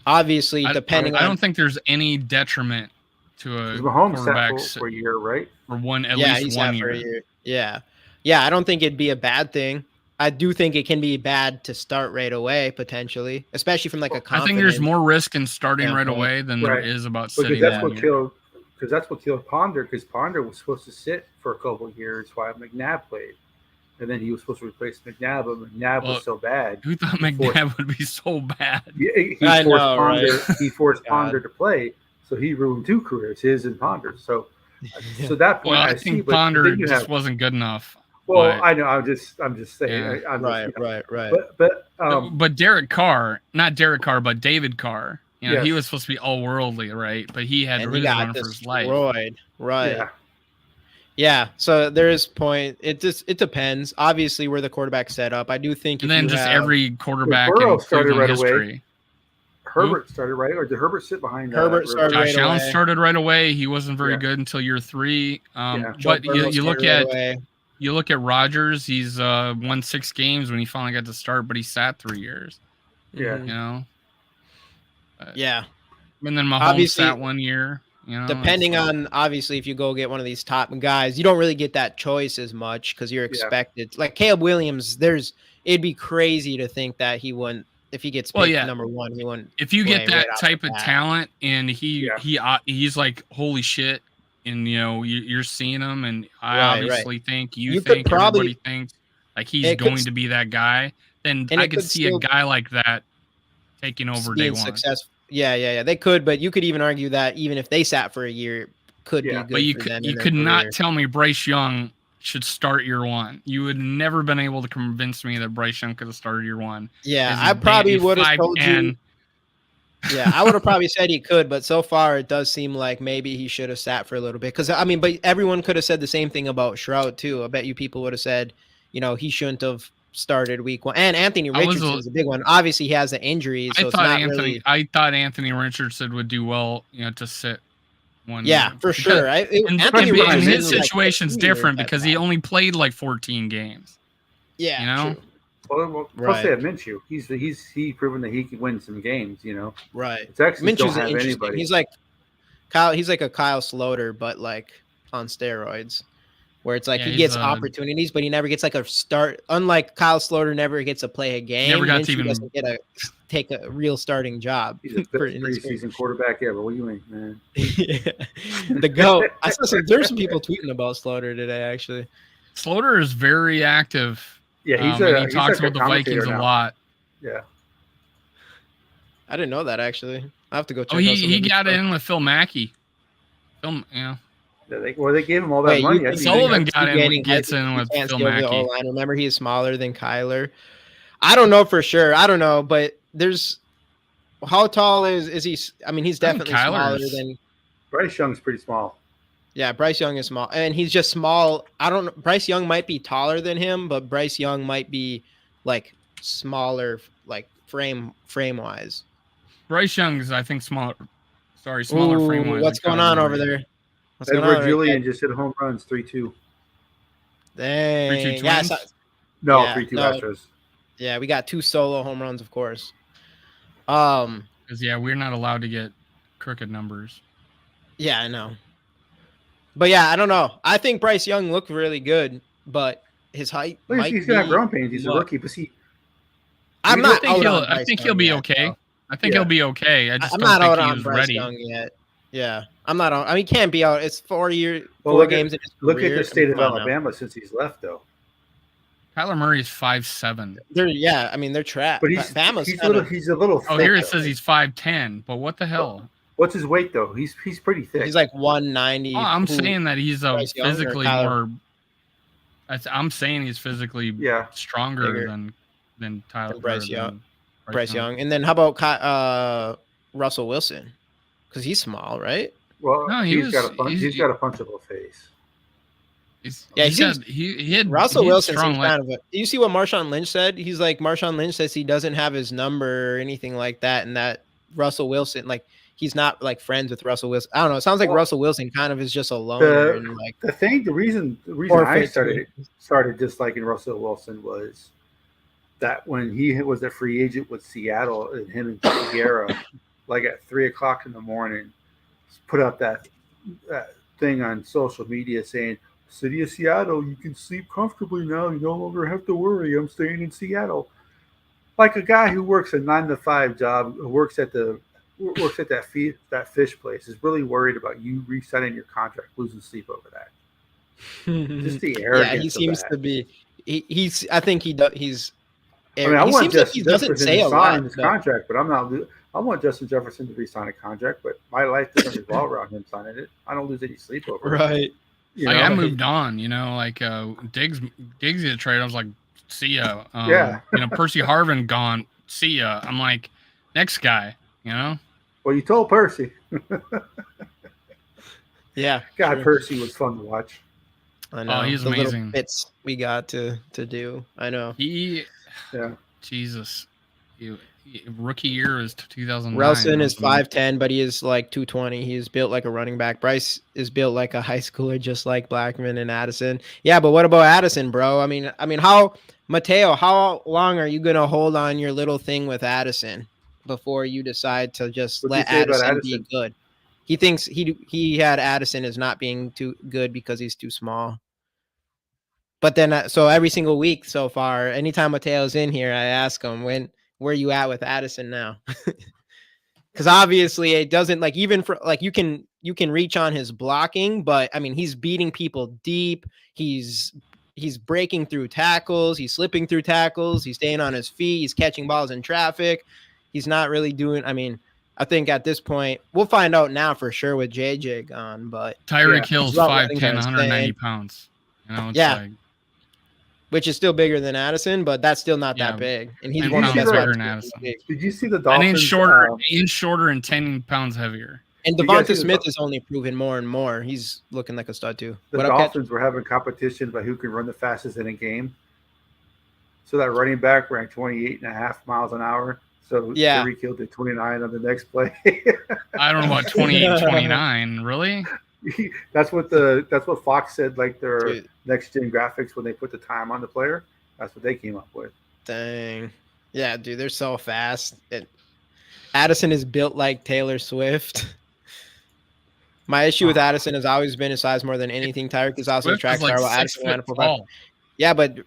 Obviously, I don't think there's any detriment to a quarterback for a year, right? For at least 1 year. For a year. Yeah. Yeah, I don't think it'd be a bad thing. I do think it can be bad to start right away, potentially, especially from like a confidence. I think there's more risk in starting right away than there is about sitting. Because that's what killed Ponder, because Ponder was supposed to sit for a couple of years while McNabb played. And then he was supposed to replace McNabb, but McNabb was so bad. Who thought McNabb would be so bad? He forced Ponder to play, so he ruined 2 careers, his and Ponder's. So that point, I think Ponder just wasn't good enough. Well, I know. I'm just saying. Yeah. Right. But Derek Carr, not Derek Carr, but David Carr. You know, he was supposed to be all worldly, right? But he had to really run for his life. Right. Yeah. So there is point. It depends. Obviously, where the quarterback set up. I do think. And then every quarterback in Cleveland history. Herbert started right, or did Herbert sit behind? Josh Allen started right away. He wasn't very good until year 3. But you look at Rodgers. He's won 6 games when he finally got to start, but he sat 3 years. Yeah. You know. And then Mahomes sat 1 year. You know, depending on, obviously, if you go get one of these top guys, you don't really get that choice as much because you're expected. Like Caleb Williams, it'd be crazy to think that he wouldn't, if he gets picked number 1, he wouldn't. If you get that type of talent and he's like, holy shit, and you know you're seeing him, and I obviously think everybody thinks like he's going to be that guy, then I could see a guy like that taking over day 1. Successful. Yeah. They could, but you could even argue that even if they sat for a year, could be good. But you could not tell me Bryce Young should start year 1. You would never been able to convince me that Bryce Young could have started year 1. Yeah, I probably would have told you. Yeah, I would have probably said he could, but so far it does seem like maybe he should have sat for a little bit. Because but everyone could have said the same thing about Stroud too. I bet you people would have said, he shouldn't have started week 1. And Anthony Richardson is a big one. Obviously, he has an injury, so I thought Anthony Richardson would do well, to sit 1 year. For sure. His situation's different because he only played like 14 games. Yeah, true. Well, plus they have Minshew. He's proven that he can win some games. Right. Texans Minshew's don't have anybody. He's like Kyle. He's like a Kyle Sloter, but like on steroids. Where it's like he gets opportunities, but he never gets like a start. Unlike Kyle Sloter, never gets to play a game. Never got to even take a real starting job. He's the best preseason quarterback ever. What do you mean, man? The GOAT. I saw there's some people tweeting about Sloter today. Actually, Sloter is very active. Yeah, he talks about the Vikings a lot. Yeah, I didn't know that actually. I have to go check. Oh, he got in with Phil Mackey. They gave him all that money. Sullivan gets in with Phil Mackey. Remember, he is smaller than Kyler. I don't know for sure. I don't know, but how tall is he? I mean, he's definitely smaller than Bryce Young's pretty small. Yeah, Bryce Young is small, and he's just small. I don't know. Bryce Young might be taller than him, but Bryce Young might be like smaller, like frame wise. Bryce Young's, I think, smaller. Smaller frame wise. What's going on over there? Edward Julian just hit home runs 3-2. Dang. 3-2 Twins? 3-2 Astros. Yeah, we got 2 solo home runs, of course. Because we're not allowed to get crooked numbers. Yeah, I know. But yeah, I don't know. I think Bryce Young looked really good, but his height. He's gonna have growing pains. He's a rookie, but I think he'll be okay. I think he'll be okay. I'm not out on Bryce Young yet. Yeah, I'm not on. I mean, he can't be out. It's 4 games in his career. Look at the state of Alabama since he's left, though. Kyler Murray is 5'7". They're trapped. But he's Bama's he's a kind little of, he's a little. Oh, thick, here it though. says he's 5'10", but what the hell? What's his weight though? He's pretty thick. he's like 190. Oh, I'm saying that he's Bryce Young or physically Kyler? more. I'm saying he's physically stronger Bigger. than Tyler Than Bryce or Young. than Bryce Young. And then how about Russell Wilson? Because he's small, right? Well, No, he's got a punchable face. He had Russell he had Wilson strong seems kind of. Do you see what Marshawn Lynch said? He's like, Marshawn Lynch says he doesn't have his number or anything like that, and that Russell Wilson, like, he's not like friends with Russell Wilson. I don't know. It sounds like Russell Wilson kind of is just a loner. And like the reason I started disliking Russell Wilson was that when he was a free agent with Seattle, and him and Guerra, like at 3:00 in the morning, put out that thing on social media saying, "City of Seattle, you can sleep comfortably now. You no longer have to worry. I'm staying in Seattle." Like a guy who works a 9-to-5 job, who works at that fish place, is really worried about you resetting your contract, losing sleep over that. Just the arrogance. Yeah, he seems to be. He's. I think he's. I mean, I want Justin Jefferson to sign his contract, but I'm not. I want Justin Jefferson to re-sign a contract, but my life doesn't revolve around him signing it. I don't lose any sleep over it. Right. I moved on. Like Diggs get a trade. I was like, see ya. Percy Harvin gone. See ya. I'm like, next guy. Well, you told Percy. Yeah. God, Percy was fun to watch. I know. Oh, he's the amazing. Little bits we got to do. I know. Jesus. Rookie year is 2009. Relson is 5'10", but he is like 220. He's built like a running back. Bryce is built like a high schooler, just like Blackman and Addison. Yeah, but what about Addison, bro? I mean, how long are you gonna hold on your little thing with Addison before you decide to just let Addison be good? He thinks he had Addison as not being too good because he's too small. But then, so every single week so far, anytime Mateo's in here, I ask him, where you at with Addison now? Because obviously it doesn't, like, even for like you can reach on his blocking, but I mean he's beating people deep. He's breaking through tackles. He's slipping through tackles. He's staying on his feet. He's catching balls in traffic. He's not really doing. I mean, I think at this point we'll find out now for sure with JJ gone. But Tyreek Hill's 5'10", 190 pounds. Like, which is still bigger than Addison, but that's still not that big. And he's one of the best bigger than Addison. Did you see the Dolphins? And shorter and 10 pounds heavier. And Devonta Smith is only proven more and more. He's looking like a stud too. The Dolphins were having competition about who can run the fastest in a game. So that running back ran 28.5 miles an hour. So Tyreek Hill did 29 on the next play. I don't know about 28, 29. Really? That's what Fox said, like their next gen graphics when they put the time on the player. That's what they came up with. Dang. Yeah, dude, they're so fast. Addison is built like Taylor Swift. My issue with Addison has always been his size more than anything. Tyreek is also a track star. While Addison ran a 4.5. Yeah, but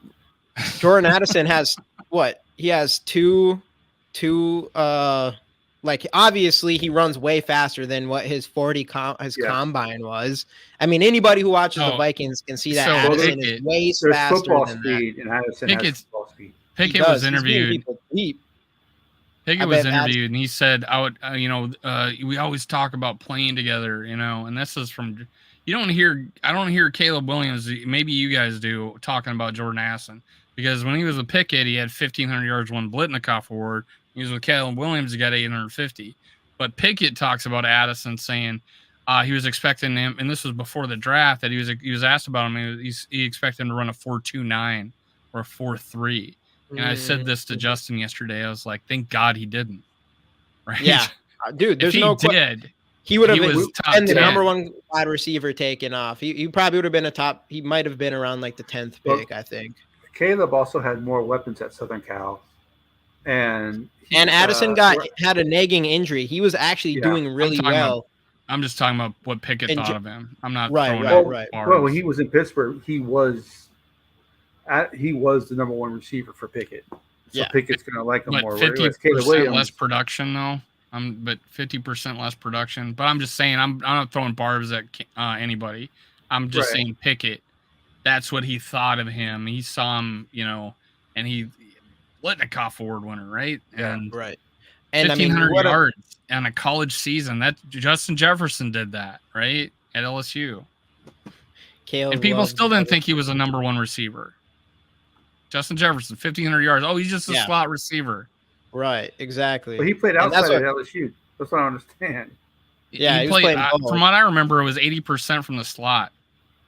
Jordan Addison has what? He has two like obviously he runs way faster than what his 40 combine was. I mean, anybody who watches the Vikings can see that Addison is way faster football than speed that. And Addison has football speed. Pickett was interviewed. Pickett was interviewed, and he said, "I would, we always talk about playing together, and this is from I don't hear Caleb Williams. Maybe you guys do talking about Jordan Addison because when he was with Pickett, he had 1,500 yards, won Blitnikoff Award. He was with Caleb Williams, he got 850. But Pickett talks about Addison saying he was expecting him, and this was before the draft, that he was asked about him. He expected him to run a 4.29 or a 4.3. And I said this to Justin yesterday. I was like, thank God he didn't. Right? Yeah, dude. There's he would have been the number one wide receiver taken off. He probably would have been a top. He might have been around like the 10th pick, I think. Caleb also had more weapons at Southern Cal. And Addison had a nagging injury. He was actually doing really well. I'm just talking about what Pickett thought of him. I'm not right. Well, when he was in Pittsburgh, he was the number one receiver for Pickett. So Pickett's going to like him more. 50% less production, though. But 50% less production. But I'm just saying, I'm not throwing barbs at anybody. I'm just saying Pickett that's what he thought of him. He saw him, and he Litnikoff Award winner, right? Yeah, and right. And 1,500 what yards on a college season. That Justin Jefferson did that, right, at LSU. Caleb And people loves still didn't LSU. think he was a number one receiver. Justin Jefferson, 1,500 yards. Oh, he's just a slot receiver. Right, exactly. But he played outside at LSU. That's what I understand. Yeah, he was played. playing both. From what I remember, it was 80% from the slot.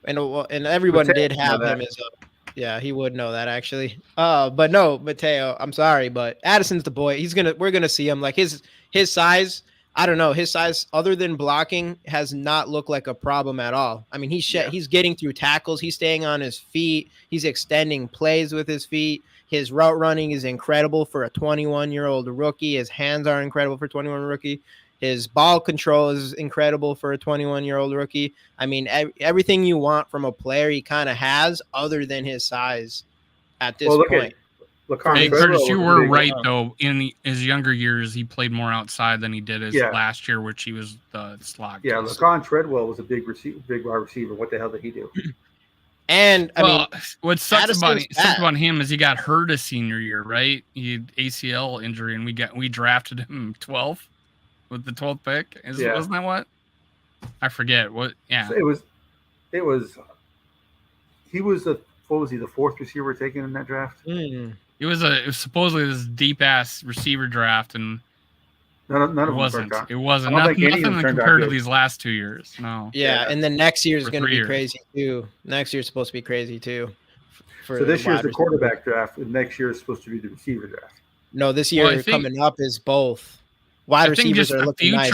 And everyone did have him as a. Yeah, he would know that actually. But no, Mateo, I'm sorry, but Addison's the boy. We're gonna see him. Like his size. I don't know. His size, other than blocking, has not looked like a problem at all. I mean, he's getting through tackles. He's staying on his feet. He's extending plays with his feet. His route running is incredible for a 21-year-old rookie. His hands are incredible for a 21 rookie. His ball control is incredible for a 21-year-old rookie. I mean, everything you want from a player he kind of has, other than his size at this point. Hey, Curtis, you were right, though. In his younger years, he played more outside than he did his last year, which he was the slot. Yeah, Laquan Treadwell was a big wide receiver. What the hell did he do? And I mean, what sucks about him is he got hurt his senior year, right? He had ACL injury, and we drafted him 12th with the 12th pick. Wasn't that what? I forget what. Yeah, so it was. He was the fourth receiver taken in that draft? It was supposedly this deep ass receiver draft, and none of it wasn't. It wasn't nothing compared to these last 2 years. No. Yeah, and then next year is going to be crazy too. Next year's supposed to be crazy too. So this year's the quarterback draft, and next year is supposed to be the receiver draft. No, this year coming up is both. Wide receivers are looking nice.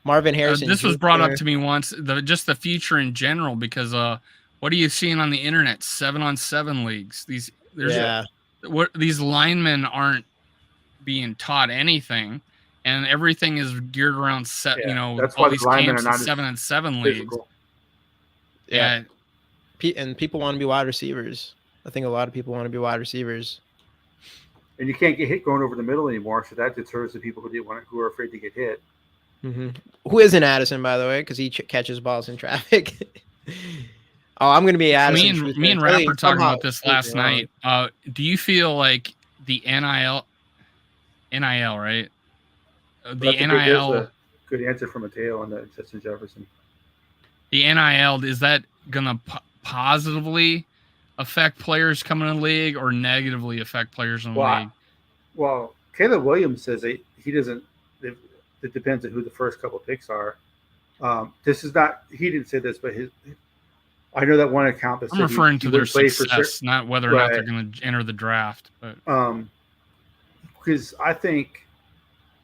Marvin Harrison. This was brought up to me once. Just the future in general, because what are you seeing on the internet? 7-on-7 leagues. These linemen aren't being taught anything, and everything is geared around that's all why these the linemen camps are not 7-on-7 leagues. Yeah, and people want to be wide receivers. I think a lot of people want to be wide receivers. And you can't get hit going over the middle anymore, so that deters the people who are afraid to get hit. Mm-hmm. Who isn't Addison, by the way, because he catches balls in traffic. Oh, I'm going to be Addison. Me and Rapp were talking about this last night. Do you feel like the NIL, right? The NIL. Good answer from Mateo on the Justin Jefferson. The NIL, is that going to positively affect players coming in the league or negatively affect players in the league? Well, Caleb Williams says he doesn't. It depends on who the first couple of picks are. This is not. He didn't say this, but I know that one account that I'm referring to their success, not whether or not they're going to enter the draft. But because I think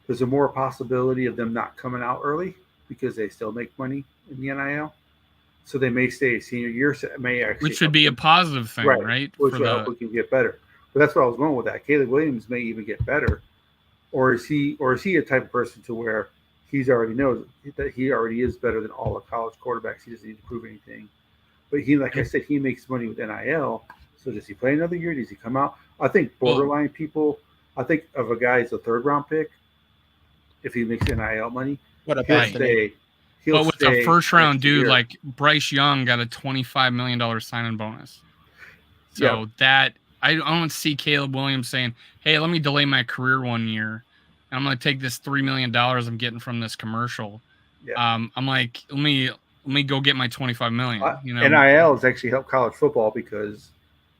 there's a more possibility of them not coming out early because they still make money in the NIL. So they may stay a senior year. So it may actually, which should be a positive thing, right? Which will help we can get better. But that's what I was going with that. Caleb Williams may even get better, or is he a type of person to where he's already knows that he already is better than all the college quarterbacks. He doesn't need to prove anything. But I said, he makes money with NIL. So does he play another year? Does he come out? I think borderline people. I think of a guy as a third-round pick. If he makes NIL money, he'll stay. But with a first-round dude like Bryce Young got a $25 million sign-in bonus. So that I don't see Caleb Williams saying, "Hey, let me delay my career 1 year. And I'm going to take this $3 million I'm getting from this commercial." Yeah. I'm like, let me go get my $25 million. NIL has actually helped college football because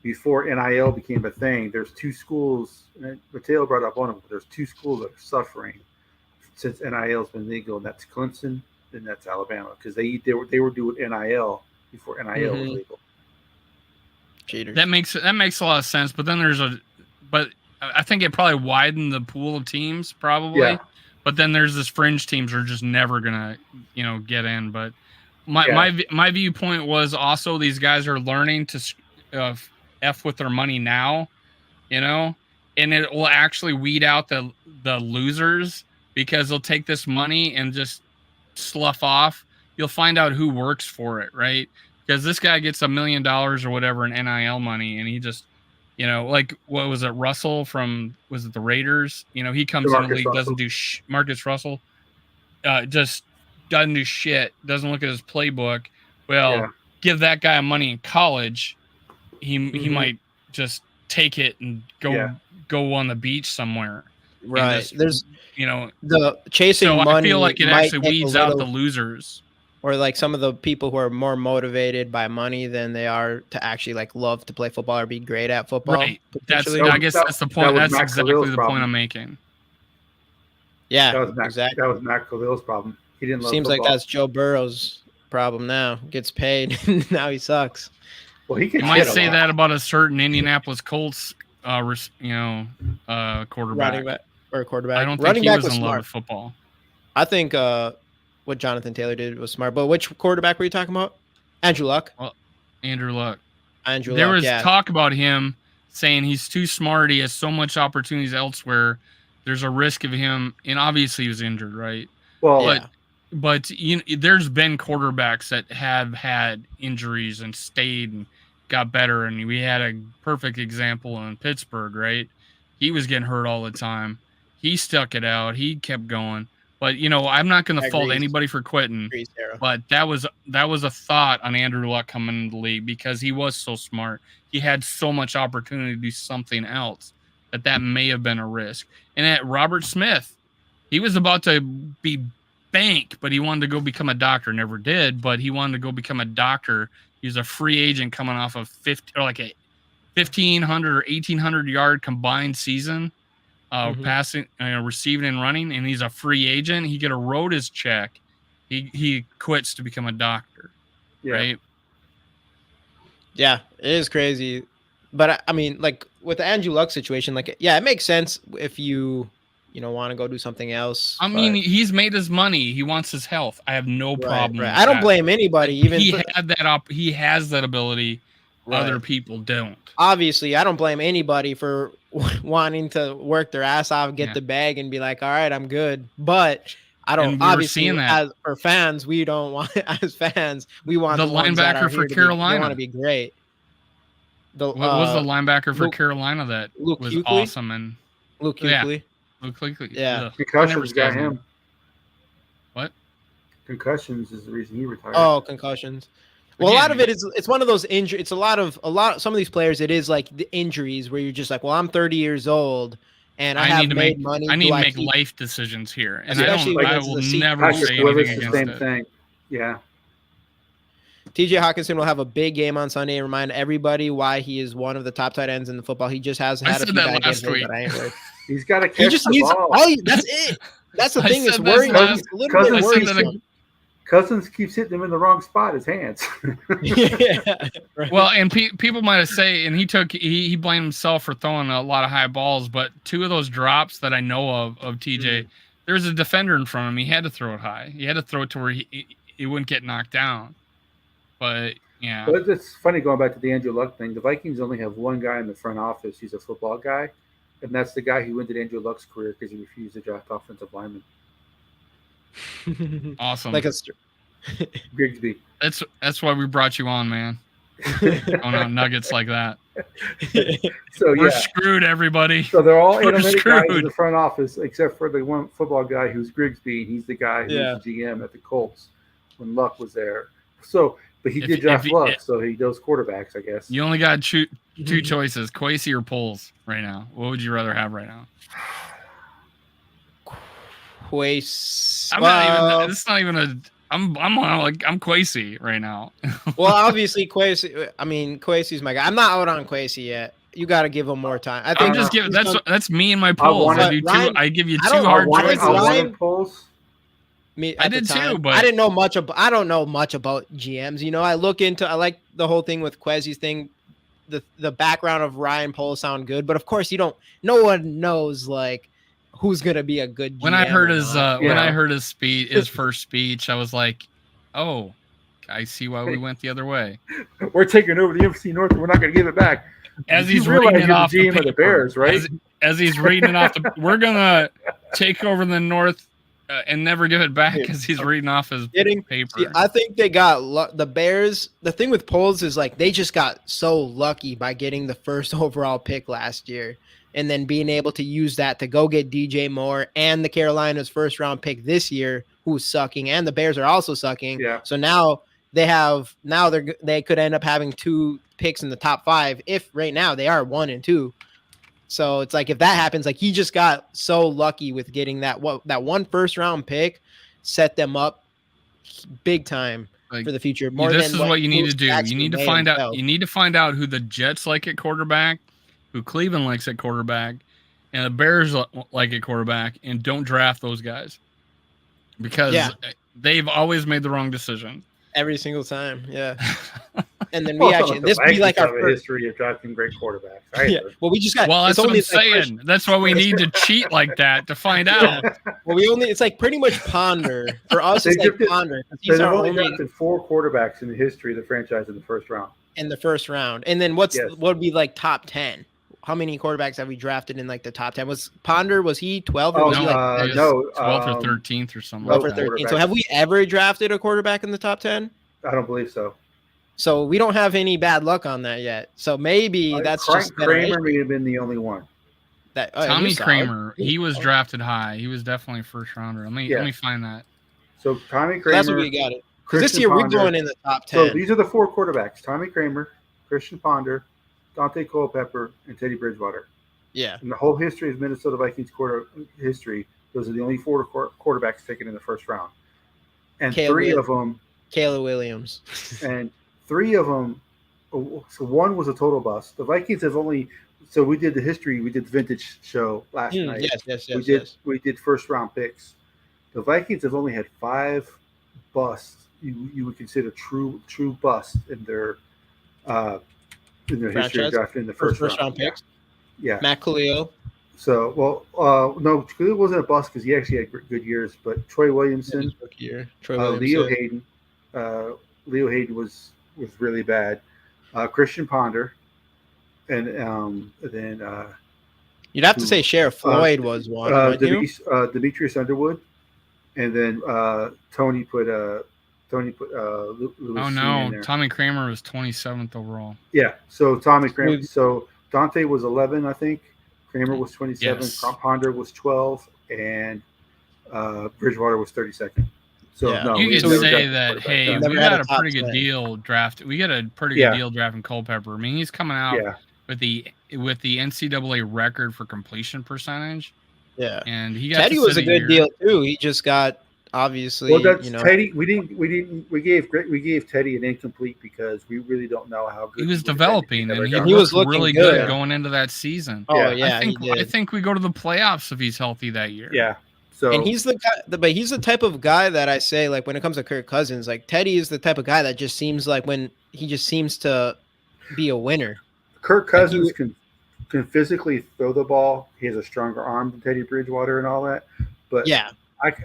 before NIL became a thing, there's two schools. Mateo brought up one of them. There's two schools that are suffering since NIL has been legal, and that's Clemson and that's Alabama, because they were doing NIL before NIL was legal. Cheaters. That makes a lot of sense. But then I think it probably widened the pool of teams, probably. Yeah. But then there's this fringe teams are just never gonna, get in. But my viewpoint was also these guys are learning to f with their money now, and it will actually weed out the losers because they'll take this money and just slough off. You'll find out who works for it, right? Because this guy gets $1 million or whatever in NIL money, and he just, like what was it, Russell was it the Raiders? He comes in the league, doesn't do Marcus Russell, just doesn't do shit, doesn't look at his playbook. Well, give that guy money in college, he might just take it and go on the beach somewhere. Right. Just, There's the chasing so money. I feel like it might actually take a weeds out the little- losers. Or like some of the people who are more motivated by money than they are to actually like love to play football or be great at football. Right. potentially. I guess that's the point. was That's Matt exactly Khalil's the problem. point I'm making. Yeah, That was Matt, exactly. That was Matt Khalil's problem. He didn't love Seems football. like that's Joe Burrow's problem now. Gets paid, now he sucks. Well, he can You might say that about a certain Indianapolis Colts, quarterback. Running back or quarterback. I don't think Running he back was in smart. love with football. I think what Jonathan Taylor did was smart. But which quarterback were you talking about? Andrew Luck. Well, Andrew Luck. Andrew There Luck, was yeah. talk about him saying he's too smart. He has so much opportunities elsewhere. There's a risk of him, and obviously he was injured, right? Well, Yeah. But there's been quarterbacks that have had injuries and stayed and got better, and we had a perfect example in Pittsburgh, right? He was getting hurt all the time. He stuck it out. He kept going. But I'm not going to fault Agreed. anybody for quitting. Agreed, Sarah. But that was a thought on Andrew Luck coming into the league because he was so smart. He had so much opportunity to do something else that may have been a risk. And at Robert Smith, he was about to be bank, but he wanted to go become a doctor. Never did, but he wanted to go become a doctor. He was a free agent coming off of a 1,500 or 1,800 yard combined season, passing, receiving and running, and he's a free agent. He could have wrote his check. He quits to become a doctor, right? Yeah, it is crazy. But I mean, like with the Andrew Luck situation, like, yeah, it makes sense if you want to go do something else. I mean, he's made his money. He wants his health. I have no problem. Right. with I don't that. blame anybody. Even He has that ability. Right. Other people don't. Obviously, I don't blame anybody for wanting to work their ass off, get the bag, and be like, "All right, I'm good." But I don't. And we were obviously, seeing that. as for fans, we don't want. As fans, we want The ones that linebacker are for here to Carolina. They want to be great. What was the linebacker for Luke- Carolina that Luke was Kuechly? awesome? And Luke Yeah. Kuechly. Luke Kuechly. Yeah. Ugh. Concussions I got never said him. What? Concussions is the reason he retired. Oh, concussions. Well, a lot of Again, it is. It's one of those injuries. It's a lot. Some of these players, it is like the injuries where you're just like, well, I'm 30 years old and I have need to made make money. I need Do to make keep- life decisions here, and Especially I against will the Seahawks. never Patrick say Willis, anything the against same it. thing. Yeah. TJ Hawkinson will have a big game on Sunday and remind everybody why he is one of the top tight ends in the football. He just has I had a said few that bad last games, week. but I ain't worried. He's got to He catch just the needs ball. that's it. That's the I thing. It's said that worrying. last- It's a little bit Cousins said worrisome. that Cousins keeps hitting him in the wrong spot, his hands. Yeah. Right. Well, and people might have say, and he blamed himself for throwing a lot of high balls, but two of those drops that I know of TJ, there was a defender in front of him. He had to throw it high. He had to throw it to where he wouldn't get knocked down. But yeah, But it's funny going back to the Andrew Luck thing. The Vikings only have one guy in the front office. He's a football guy, and that's the guy who ended Andrew Luck's career because he refused to draft offensive linemen. awesome. Like a Grigsby. That's why we brought you on, man. Going on nuggets like that. So We're yeah. screwed, everybody. So they're all We're analytic guys in screwed. the front office, except for the one football guy who's Grigsby. He's the guy who's Yeah. the GM at the Colts when Luck was there. So, but he If- did draft if- Luck, so he knows quarterbacks, I guess. You only got two choices: Kwesi or Poles. Right now, what would you rather have right now? Quace. I'm not even. It's not even a. I'm Kwesi right now. Well, obviously, Quasi. I mean, Quasi's my guy. I'm not out on Quasi yet. You got to give him more time. I I'm think just giving. That's me and my I polls. wanted- I do two. Ryan- I give you I two don't- hard I wanted- choices. I I wanted- wanted polls. me. I at the did too, time. but- I didn't know much about. I don't know much about GMs. I like the whole thing with Quasi's thing. The background of Ryan Poles sound good, but of course no one knows like who's gonna be a good GM. When I heard or his not. when I heard his speech, his first speech, I was like, "Oh, I see why we went the other way." We're taking over the NFC North, and we're not going to give it back. As You he's realize reading it you're off the GM the of the paper, Bears, right? As he's reading it off we're gonna take over the North and never give it back because he's reading off his paper. See, I think they got the Bears. The thing with Poles is like they just got so lucky by getting the first overall pick last year, and then being able to use that to go get DJ Moore and the Carolinas' first round pick this year, who's sucking, and the Bears are also sucking. Yeah. So now they could end up having 2 picks in the top 5 if right now they are 1 and 2. So it's like if that happens, like he just got so lucky with getting that one first round pick, set them up big time for the future. More this than is what you need to Bruce do. Jackson You need to made find out. himself. You need to find out who the Jets like at quarterback, who Cleveland likes at quarterback, and the Bears like at quarterback, and don't draft those guys because they've always made the wrong decision every single time. Yeah. And then Well, we actually this would be like our have a history of drafting great quarterbacks. yeah. Well, we just got. Well, that's it's what only I'm saying. Like, that's why we need to cheat like that to find out. Well, it's like pretty much Ponder for us. It's like Ponder. They've only drafted 4 quarterbacks in the history of the franchise in the first round. And then what would be like top 10? How many quarterbacks have we drafted in like the top 10? Was he 12 or was he like no, 12th or 13th or something? 12 or 13. So have we ever drafted a quarterback in the top 10? I don't believe so. So we don't have any bad luck on that yet. So maybe that's just Kramer may have been the only one. Tommy Kramer, he was drafted high. He was definitely a first rounder. Let me find that. So Tommy Kramer. That's what we got it. This year we're going in the top 10. So these are the 4 quarterbacks: Tommy Kramer, Christian Ponder, Dante Culpepper, and Teddy Bridgewater. Yeah. In the whole history of Minnesota Vikings history, those are the only 4 quarterbacks taken in the first round, and Caleb Williams, and 3 of them. So 1 was a total bust. The Vikings have only. So we did the history. We did the vintage show last night. Yes. We did first round picks. The Vikings have only had 5 busts. You would consider true bust in their history of drafting in the first round picks. Yeah. Matt Khalil. So no, Khalil wasn't a bust because he actually had good years. But Troy Williamson, Leo Hayden. Leo Hayden was really bad. Christian Ponder, and then you'd have to say Sheriff Floyd was one. Demetrius Underwood, and then Tony put Lewis in there. Tommy Kramer was 27th overall. Yeah, so Tommy Kramer. So Dante was 11, I think. Kramer was 27. Yes. Ponder was 12, and Bridgewater was 32nd. So no, you can say that. Hey, we got a pretty good deal draft. We got a pretty good deal drafting Culpepper. I mean, he's coming out with the NCAA record for completion percentage. Yeah, and he got Teddy was a good deal too. He just got obviously. Well, that's Teddy. We gave Teddy an incomplete because we really don't know how good he was developing, and he was looking really good going into that season. Oh yeah, I think we go to the playoffs if he's healthy that year. Yeah. So, and he's the type of guy that I say, like when it comes to Kirk Cousins, like Teddy is the type of guy that just seems like when he just seems to be a winner. Kirk Cousins can physically throw the ball. He has a stronger arm than Teddy Bridgewater and all that. But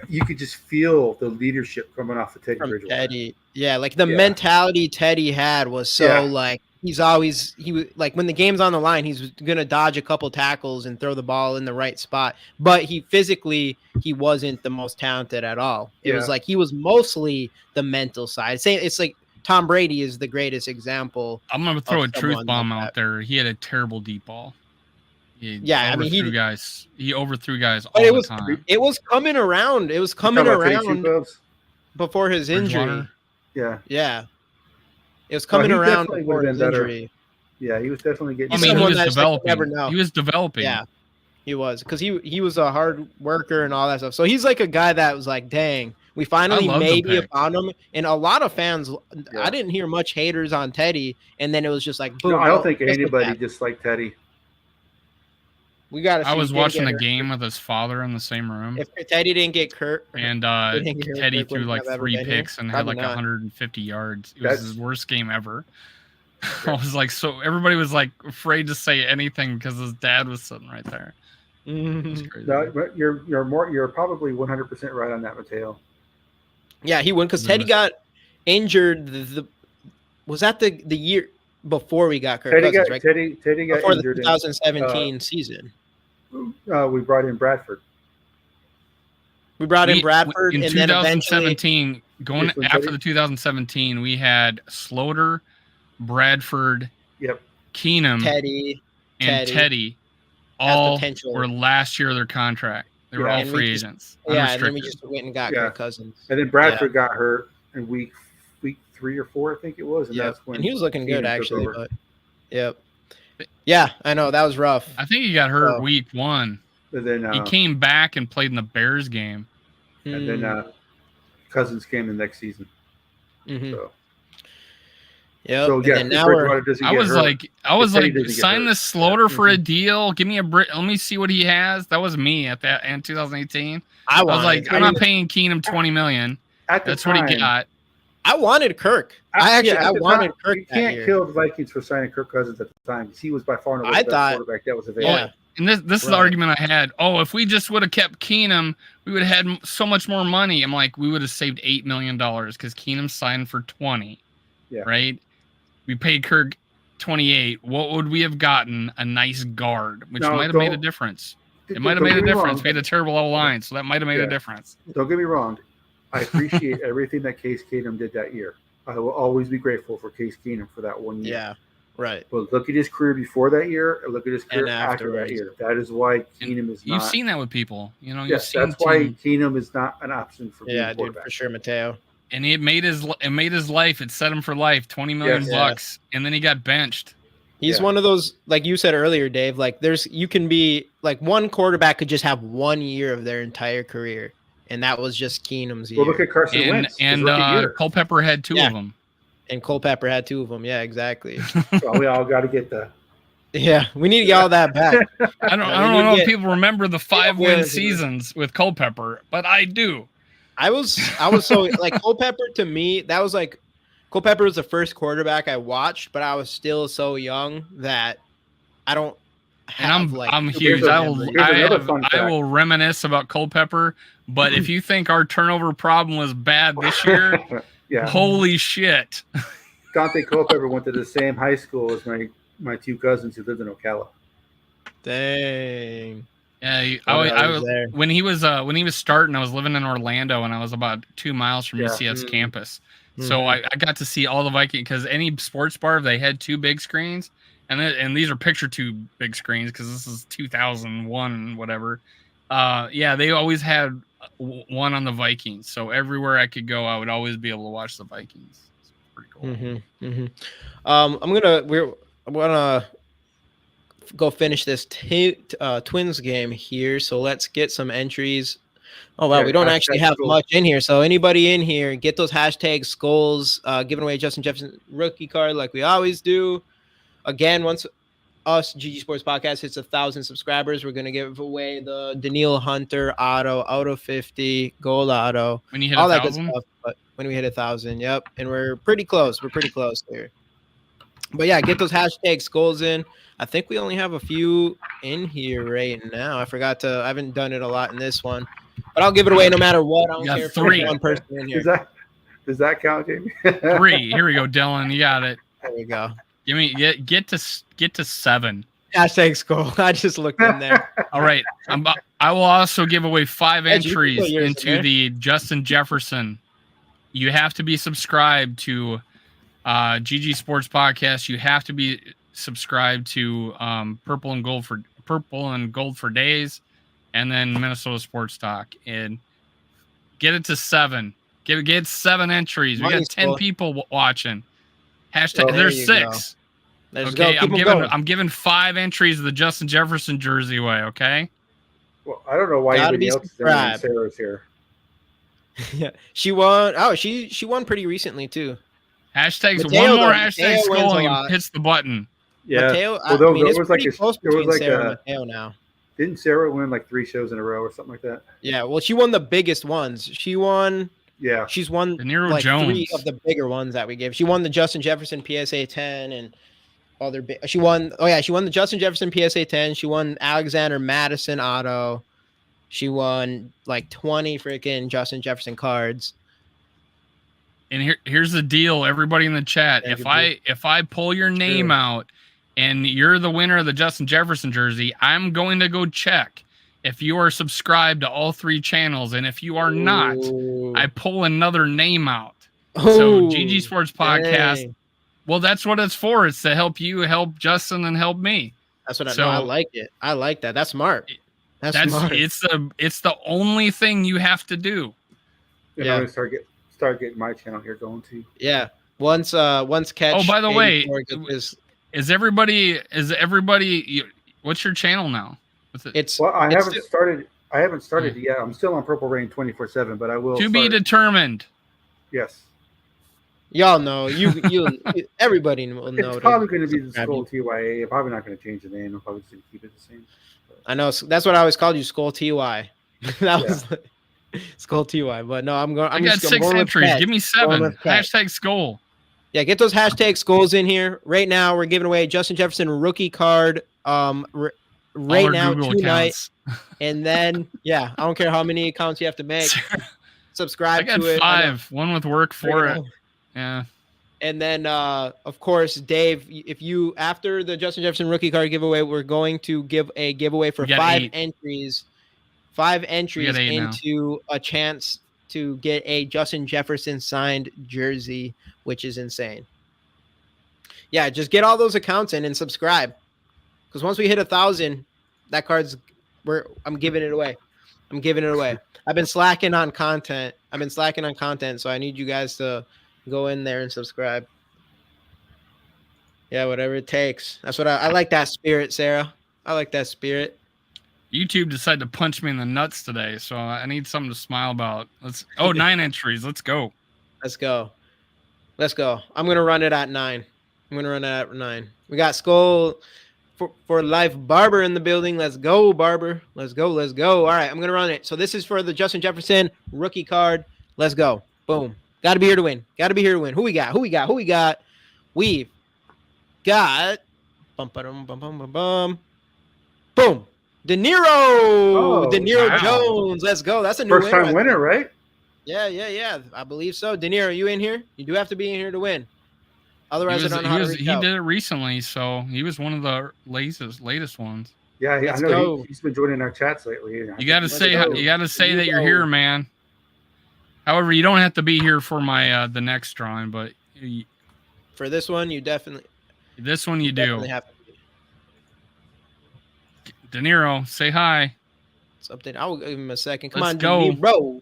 you could just feel the leadership coming off of Teddy Bridgewater. Teddy, like the mentality Teddy had was so like he was like when the game's on the line, he's gonna dodge a couple tackles and throw the ball in the right spot. But he wasn't the most talented at all. It was like he was mostly the mental side. It's like Tom Brady is the greatest example. I'm gonna throw a truth bomb out there. He had a terrible deep ball. He overthrew guys all the time. It was coming around. It was coming around before his injury. Yeah. It was coming around before his injury. Yeah, he was definitely getting. He was developing. He was developing. Yeah, he was because he was a hard worker and all that stuff. So he's like a guy that was like, dang, we finally maybe found him. And a lot of fans, I didn't hear much haters on Teddy, and then it was just like, boom. No, I don't think anybody disliked Teddy. We got. I was watching a game with his father in the same room. If Teddy didn't get hurt, and Teddy threw like 3 picks and had like 150 yards. It was his worst game ever. I was like, so everybody was like afraid to say anything because his dad was sitting right there. No, you're probably 100% right on that, Mateo. Yeah, he won because Teddy got injured. Was that the year before we got Kirk Cousins, right? Teddy got before injured the 2017 season. We brought in Bradford. We brought in Bradford in and 2017. Going after the 2017, we had Sloter, Bradford, Keenum, Teddy. All were last year of their contract. They were all free agents. And then we just went and got Kirk Cousins. And then Bradford got hurt in week week 3 or 4, I think it was, and that's when and he was looking good Keenum took actually. over. But yeah, I know that was rough. I think he got hurt week 1. And then He came back and played in the Bears game. and then Cousins came the next season. Mhm. So. Yeah. So yeah, now I was like, sign this Slaughter for a deal. Give me a let me see what he has. That was me at that in 2018. I was like, I'm not paying Keenum $20 million. That's what he got. I wanted Kirk. I wanted Kirk. You can't kill the Vikings for signing Kirk Cousins at the time because he was by far and away the best quarterback that was available. Yeah. And this is the argument I had. Oh, if we just would have kept Keenum, we would have had so much more money. I'm like, we would have saved $8 million because Keenum signed for 20. Yeah. Right. We paid Kirk 28. What would we have gotten? A nice guard, which might have made a difference. It might have made a difference. We had a terrible line, so that might have made a difference. Don't get me wrong. I appreciate everything that Case Keenum did that year. I will always be grateful for Case Keenum for that 1 year. Yeah, right. But look at his career before that year, and look at his career after that year. That is why Keenum is not. You've seen that with people. You know, yes, that's why Keenum is not an option for being dude, for sure, Mateo. And it made his life. It set him for life. $20 million bucks, and then he got benched. He's one of those, like you said earlier, Dave. Like you can be like one quarterback could just have 1 year of their entire career, and that was just Keenum's year. Well, look at Carson Wentz. And Culpepper had 2 of them. And Culpepper had 2 of them. Yeah, exactly. So we all got to get the. Yeah, we need to get all that back. I don't know if people remember the 5-win seasons with Culpepper, but I do. I was so like Culpepper to me, that was like Culpepper was the first quarterback I watched, but I was still so young that I don't have I'm huge. I will reminisce about Culpepper, but if you think our turnover problem was bad this year, holy shit. Dante Culpepper went to the same high school as my 2 cousins who lived in Ocala. Dang. Yeah, I was there when he was starting. I was living in Orlando, and I was about 2 miles from UCS campus. So I got to see all the Vikings because any sports bar they had 2 big screens, and these are picture tube big screens because this is 2001 whatever. They always had one on the Vikings. So everywhere I could go, I would always be able to watch the Vikings. It's pretty cool. I'm gonna go finish this Twins game here. So let's get some entries. Oh, wow. We don't actually have much in here. So anybody in here, get those hashtags, Skols, giving away Justin Jefferson rookie card like we always do. Again, once us, GG Sports Podcast, hits 1,000 subscribers, we're going to give away the Daniil Hunter auto 50, gold auto. When you hit all 1,000? That good stuff. But when we hit 1,000, yep. And we're pretty close. We're pretty close there. But yeah, get those hashtags, Skols in. I think we only have a few in here right now. I haven't done it a lot in this one, but I'll give it away no matter what. I don't care if there's one person in here. Does that count, Jamie? 3. Here we go, Dylan. You got it. There we go. Give me get to 7. Hashtag Skol. I just looked in there. All right. I will also give away 5 entries into the Justin Jefferson. You have to be subscribed to GG Sports Podcast. You have to be subscribed to Purple and Gold for Days, and then Minnesota Sports Talk, and get it to 7. Get 7 entries. We got 10 people watching. Hashtag. There's 6. Okay, I'm giving 5 entries of the Justin Jefferson jersey away. Okay. Well, I don't know why anybody else is there. Sarah's here. Yeah, she won. Oh, she won pretty recently too. Hashtags. Mateo, one more hashtag Skol and hits the button. Yeah. Mateo, there was like Sarah and Mateo now. Didn't Sarah win like 3 shows in a row or something like that? Yeah. Well, she won the biggest ones. She won. Yeah. She's won like Jones. 3 of the bigger ones that we gave. She won the Justin Jefferson PSA 10 and other big. She won. Oh yeah, she won the Justin Jefferson PSA 10. She won Alexander Madison auto. She won like 20 freaking Justin Jefferson cards. And here's the deal, everybody in the chat. If I pull your name out and you're the winner of the Justin Jefferson jersey, I'm going to go check if you are subscribed to all 3 channels. And if you are not, I pull another name out. So GG Sports Podcast. Dang. Well, that's what it's for. It's to help you, help Justin, and help me. That's what I know. I like it. I like that. That's smart. That's smart. It's the only thing you have to do. Yeah. I'm gonna start start getting my channel here going too. Yeah. Once Catch. Oh, by the way, 84 gets his- is everybody? What's your channel now? What's it? it's Well, I it's haven't still- started. I haven't started yet. I'm still on Purple Rain 24/7, but I will. To be start. determined. Yes. y'all know everybody will know. It's to probably going to be the subscribe Skol you. TYA. I'm probably not going to change the name. I'm probably just going to keep it the same. I know that's what I always called you, Skol TY. That was Skol TY. But no, I'm going. I got 6 entries. Give me 7. with Cat. Hashtag Skol. Yeah, get those hashtag Skols in here right now. We're giving away Justin Jefferson rookie card. Right All our now Google tonight, accounts. and then I don't care how many accounts you have to make. I Subscribe got to it. 5. One with work for it. Right Yeah. And then, of course, Dave, if you after the Justin Jefferson rookie card giveaway, we're going to give a giveaway for We got 5 8. entries. 5 entries 8 now. into a chance to get a Justin Jefferson signed jersey, which is insane. Yeah, just get all those accounts in and subscribe. Because once we hit 1,000, that card's I'm giving it away. I'm giving it away. I've been slacking on content. So I need you guys to go in there and subscribe. Yeah, whatever it takes. That's what I like that spirit, Sarah. I like that spirit. YouTube decided to punch me in the nuts today, so I need something to smile about. 9 entries. Let's go. Let's go. I'm gonna run it at 9. We got Skol for life Barber in the building. Let's go, Barber. Let's go. All right, I'm gonna run it. So this is for the Justin Jefferson rookie card. Let's go. Boom. Gotta be here to win. Who we got? We've got boom. De Niro wow. Jones. Let's go. That's a new First time winner, right? Yeah. I believe so. De Niro, you in here? You do have to be in here to win. Otherwise, I don't know how to reach he out. did it recently, so he was one of the latest ones. Yeah, I Let's know. go. He's been joining our chats lately. You got to say go. that you're here, man. However, you don't have to be here for my the next drawing, but For this one, you definitely. this one you do. Definitely have to be. De Niro, say hi. Something. I'll give him a second. Come Let's on, go. De Niro.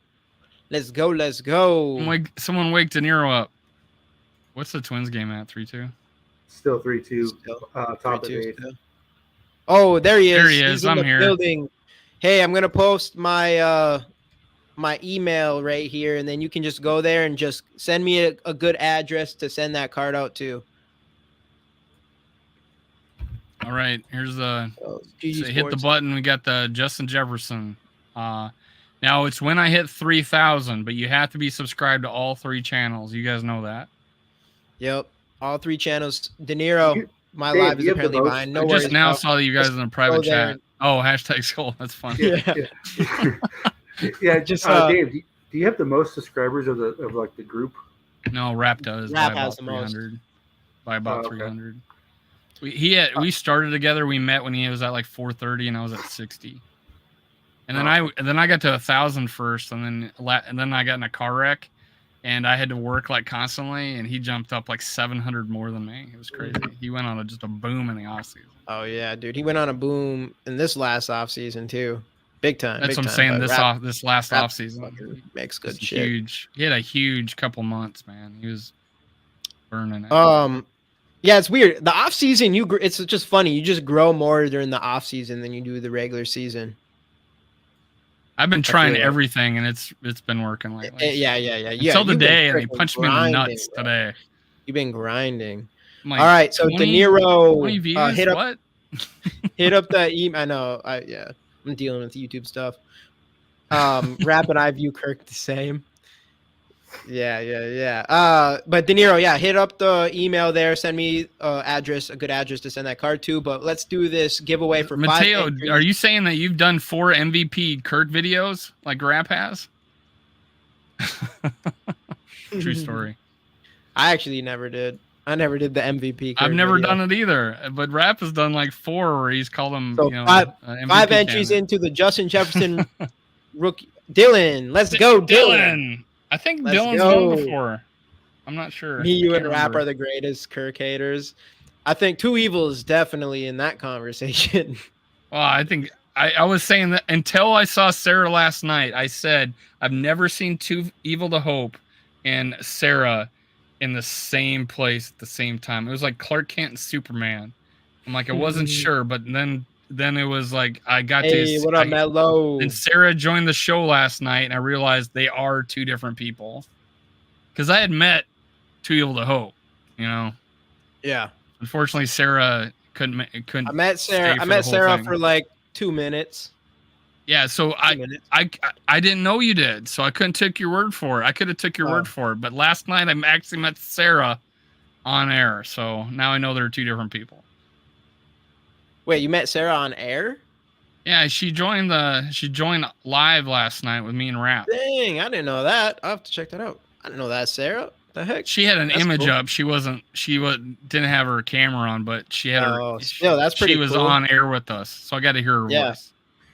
Let's go. Someone wake De Niro up. What's the Twins game at? 3-2. Still 3-2. Still Top of 3-2 eighth. still. Oh, there he is. There he is. He's in I'm the here. building. Hey, I'm gonna post my my email right here, and then you can just go there and just send me a good address to send that card out to. All right, here's the GG so hit the Sports. button. We got the Justin Jefferson. Now it's when I hit 3,000, but you have to be subscribed to all 3 channels. You guys know that. Yep, all 3 channels. De Niro, my Dave, live is you have the apparently most- mine. No I worries. just now bro. saw you guys in a private go there chat. Oh, hashtag Skol. That's fun. Yeah. Just, Dave, do you have the most subscribers of the group? No, Rap does. Rap by has about the most. 300. By about Oh, okay. 300. We started together. We met when he was at like 430, and I was at 60. And then I got to 1,000 first, and then I got in a car wreck, and I had to work like constantly, and he jumped up like 700 more than me. It was crazy. He went on just a boom in the offseason. Oh yeah, dude. He went on a boom in this last offseason too. Big time. That's big what I'm time, saying. but This last Rap offseason, fucking makes good just shit. huge. He had a huge couple months, man. He was burning it. Yeah, it's weird. The off season, it's just funny. You just grow more during the off season than you do the regular season. I've been trying feel that. everything, and it's been working lately. Yeah. Until the you've been day, and he freaking punched me in the grinding, nuts bro. today. You've been grinding. I'm like, All right, so 20 De Niro, 20 views? hit up What? hit up the email. I know. I'm dealing with YouTube stuff. Rap and I view Kirk the same. Yeah. But De Niro, hit up the email there. Send me a good address to send that card to. But let's do this giveaway for Mateo, 5 entries. are you saying that you've done 4 MVP Kirk videos like Rap has? True story. I actually never did. I never did the MVP. I've never done it either, but Rap has done like 4 where he's called them. So MVP 5 entries candidate. into the Justin Jefferson rookie. Dylan, let's go, Dylan. I think Let's Dylan's go. won before. I'm not sure. Me, you, I and can't Rap remember. are the greatest Kirk haters. I think Two Evil is definitely in that conversation. Well, I think I was saying that until I saw Sarah last night. I said I've never seen Too Evil to Hope and Sarah in the same place at the same time. It was like Clark Kent and Superman. I'm like, I wasn't sure, but then it was like I got Hey, what up, Mello? And Sarah joined the show last night, and I realized they are two different people. Because I had met Too Evil to Hope, you know. Yeah. Unfortunately, Sarah couldn't. I met Sarah for like 2 minutes. Yeah, so I didn't know you did, so I couldn't take your word for it. I could have took your word for it, but last night I actually met Sarah on air, so now I know there are two different people. Wait, you met Sarah on air? Yeah, she joined live last night with me and Rap. Dang, I didn't know that. I'll have to check that out. I didn't know that, Sarah. The heck? She had an image up. She didn't have her camera on, but she had her. Yeah, that's pretty. She was on air with us, so I got to hear her voice.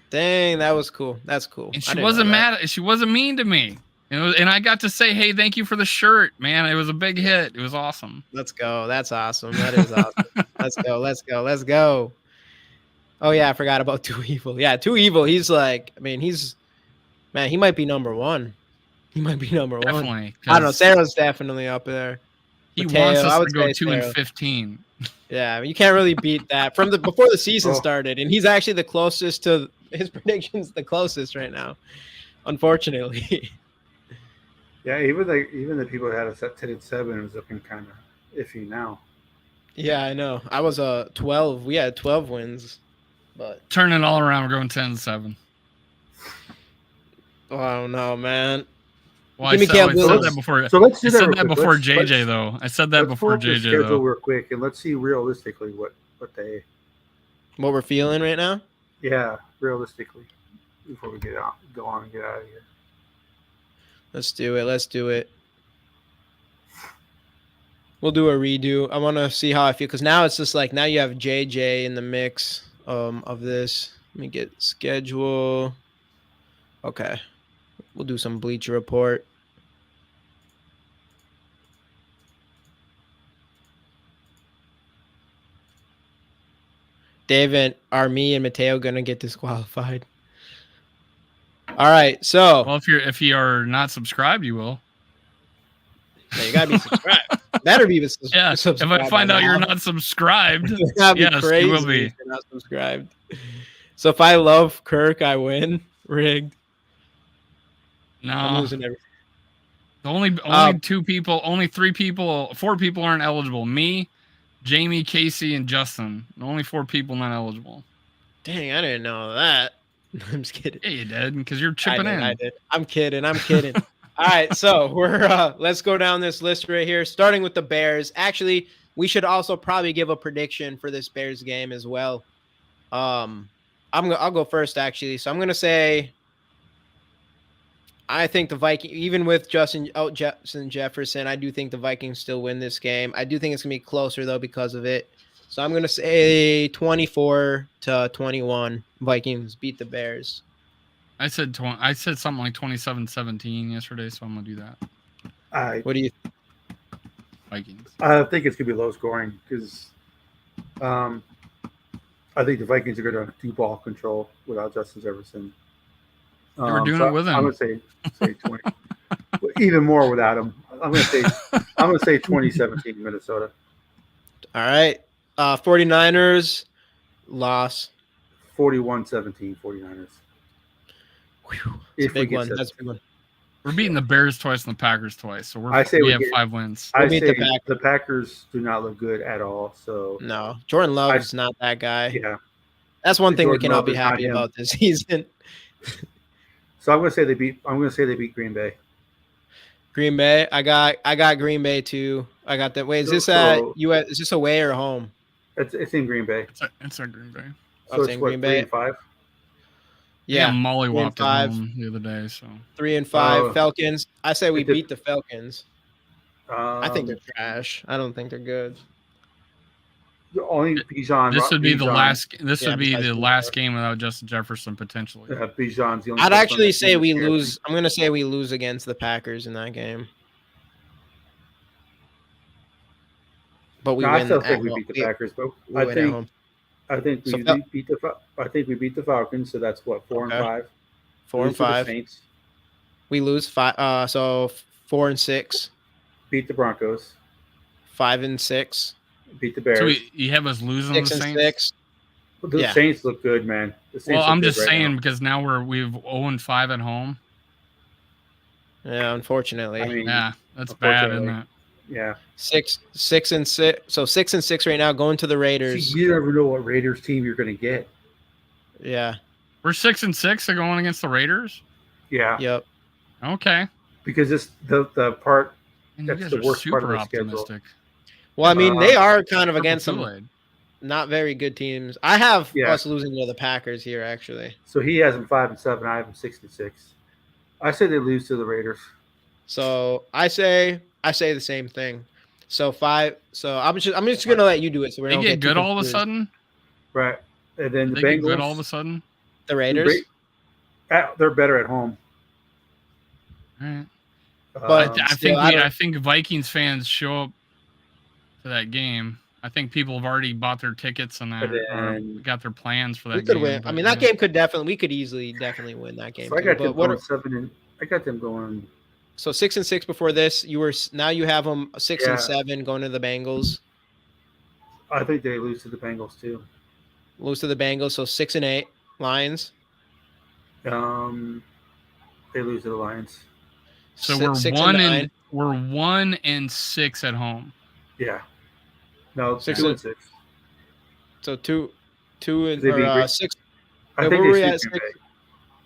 Dang, that was cool. That's cool. And she wasn't mad. She wasn't mean to me. And I got to say, hey, thank you for the shirt, man. It was a big hit. It was awesome. Let's go. That's awesome. That is awesome. Let's go. Oh yeah, I forgot about Too Evil. Yeah, Too Evil. He's like, I mean, he might be number one. He might be number one. I don't know. Sarah's definitely up there. He wants us to go 2-15. Yeah, you can't really beat that from before the season started, and he's actually the closest to his predictions. The closest right now, unfortunately. Yeah, even the people that had us at 10-7 was looking kind of iffy now. Yeah, I know. I was 12. We had 12 wins, but turning it all around, we're going 10-7. Oh, I don't know, man. Well, I said that before. So let's do that before JJ though. I said that before JJ schedule though. Real quick, and let's see realistically what we're feeling right now. Yeah, realistically, before we go on and get out of here. Let's do it. We'll do a redo. I want to see how I feel because now it's just like now you have JJ in the mix of this. Let me get schedule. Okay, we'll do some Bleacher Report. David, are me and Mateo gonna get disqualified? All right, so if you are not subscribed, you will. Yeah, you gotta be subscribed. Better be subscribed. If I find out you're not subscribed, yes, crazy you will be. If you're not subscribed. So if I love Kirk, I win. Rigged. No, I'm losing everything. Only 4 people aren't eligible. Me, Jamie, Casey, and Justin. Only 4 people not eligible. Dang, I didn't know that. I'm just kidding. Yeah, you did, because you're chipping in. I did. I'm kidding. All right, so we're let's go down this list right here, starting with the Bears. Actually, we should also probably give a prediction for this Bears game as well. I'll go first actually. So I'm gonna say I think the Vikings, even with Justin Jefferson, I do think the Vikings still win this game. I do think it's gonna be closer though because of it. So I'm gonna say 24-21. Vikings beat the Bears. I said something like 27-17 yesterday, so I'm gonna do that. What do you? Vikings. I think it's gonna be low scoring because I think the Vikings are gonna do ball control without Justin Jefferson. We're doing it with him. I'm gonna say 20, even more without him. I'm gonna say 2017 Minnesota. All right, 49ers loss. 41-17 49ers. That's a big one. That's a big one. We're beating the Bears twice and the Packers twice, so we have 5 wins. I say the Packers do not look good at all. So no, Jordan Love's not that guy. Yeah, that's one thing we can all be happy about this season. So I'm gonna say they beat Green Bay. Green Bay. I got Green Bay too. I got that. Wait, is this is this away or home? It's in Green Bay. It's in Green Bay. So it's Green Bay. 3-5. Yeah, mollywopped them the other day. So 3-5 Falcons. I say we beat the Falcons. I think they're trash. I don't think they're good. Only Bijan. This would be the last. This would be the last game without Justin Jefferson potentially. Bijan's the only. I'd actually say we lose. I'm going to say we lose against the Packers in that game. But we win. I still think we beat the Packers, but I think we beat the Falcons. So that's what 4-5. 4-5. We lose 5. So 4-6, Beat the Broncos. 5-6, Beat the Bears. So you have us losing the Saints. 6-6. The Yeah. Saints look good, man. The Saints Well, look I'm good just right saying now. because now we've 0-5 at home. Yeah, unfortunately. I mean, Yeah, that's bad, isn't unfortunately. it? Yeah. 6-6. So 6-6 right now, going to the Raiders. See, you never know what Raiders team you're going to get. Yeah. We're 6-6 are going against the Raiders. Yeah. Yep. Okay. Because it's the part And you that's guys the are worst part super of the schedule. optimistic. Well, I mean, they are kind of Purple against some Kool-Aid. not very good teams. I have Yeah. us losing to the Packers here, actually. So he has them 5-7. I have them 6-6. I say they lose to the Raiders. So I say the same thing. So 5. So I'm just gonna let you do it. So we They don't get get too good all of a confused. sudden. Right. And then the They get Bengals. good all of a sudden. The Raiders. They're better at home. All right. But I think Vikings fans show up to that game. I think people have already bought their tickets and got their plans for that we could game. win. I mean, that game could we could definitely win that game. So I too. got But them what going 7. I got them going. So 6-6 before this. You have them 6-7 going to the Bengals. I think they lose to the Bengals too. Lose to the Bengals. So 6-8 Lions. They lose to the Lions. So we're 1-6 at home. Yeah. No, 6-6. So 2 and They beat 6. I Wait, think where were they we at? sweep Green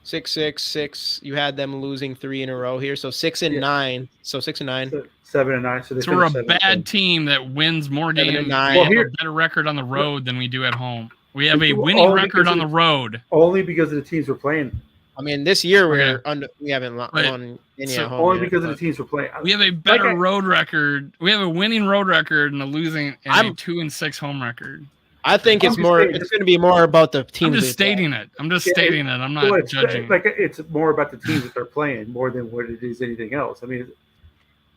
Bay. 6. You had them losing 3 in a row here. So 6-9. So 6-9. 7-9. So We're a finished 7-10. bad team that wins more games. We 7-9. have Well, a better record on the road than we do at home. We have a winning Only record because on the road. Only because of the teams we're playing. I mean, this year Okay. we haven't won any at home. Only yet, because of but- the teams we're playing. We have a better road record. We have a winning road record and a 2-6 home record. I think it's I'm just more. saying, It's going to be more about the teams. I'm just they play. stating it. I'm just Yeah, stating it. I'm not Well, it's judging. it's more about the teams that they're playing more than what it is anything else. I mean,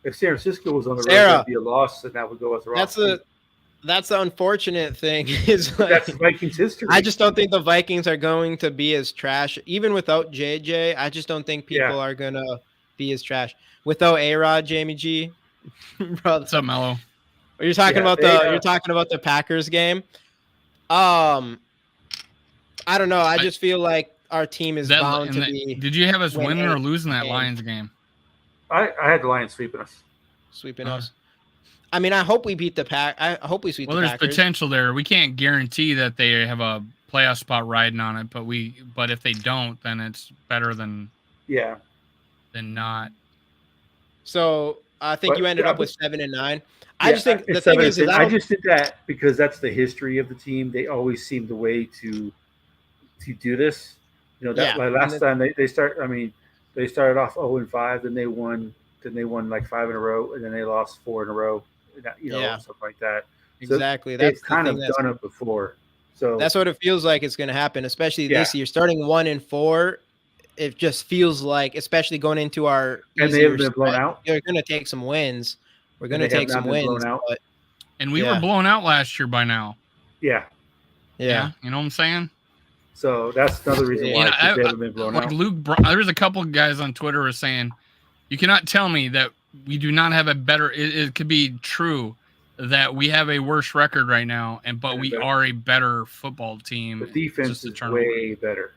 if San Francisco was on the road, that'd be a loss, and that would go as a loss. That's the unfortunate thing. Is like, that's Vikings history. I just don't think the Vikings are going to be as trash, even without JJ. I just don't think people are gonna be as trash without A-Rod, Jamie G. Bro, What's up, Mello? you're talking about the Packers game. I don't know. I just feel like our team is bound to be. Did you have us winning or losing that game. Lions game? I had the Lions sweeping us. Sweeping us. I mean, I hope we beat the Pack. I hope we sweep the Packers. Well, there's potential there. We can't guarantee that they have a playoff spot riding on it, but if they don't, then it's better than not. So I think you ended up with 7-9. I just think the it's thing is I just did that because that's the history of the team. They always seem the way to do this. You know, like last time they start. I mean, they started off 0-5, then they won like 5 in a row, and then they lost 4 in a row. Stuff like that. Exactly. So that's they've kind of done it before. So that's what it feels like it's going to happen, especially this year. Starting 1-4, it just feels like, especially going into our and they haven't been blown out. They're going to take some wins. We're going to take some wins. And we were blown out last year by now. Yeah. You know what I'm saying? So that's another reason why they haven't been blown out. There's a couple of guys on Twitter who are saying, you cannot tell me that we do not have a better. It could be true that we have a worse record right now, but we are a better football team. The defense is way better.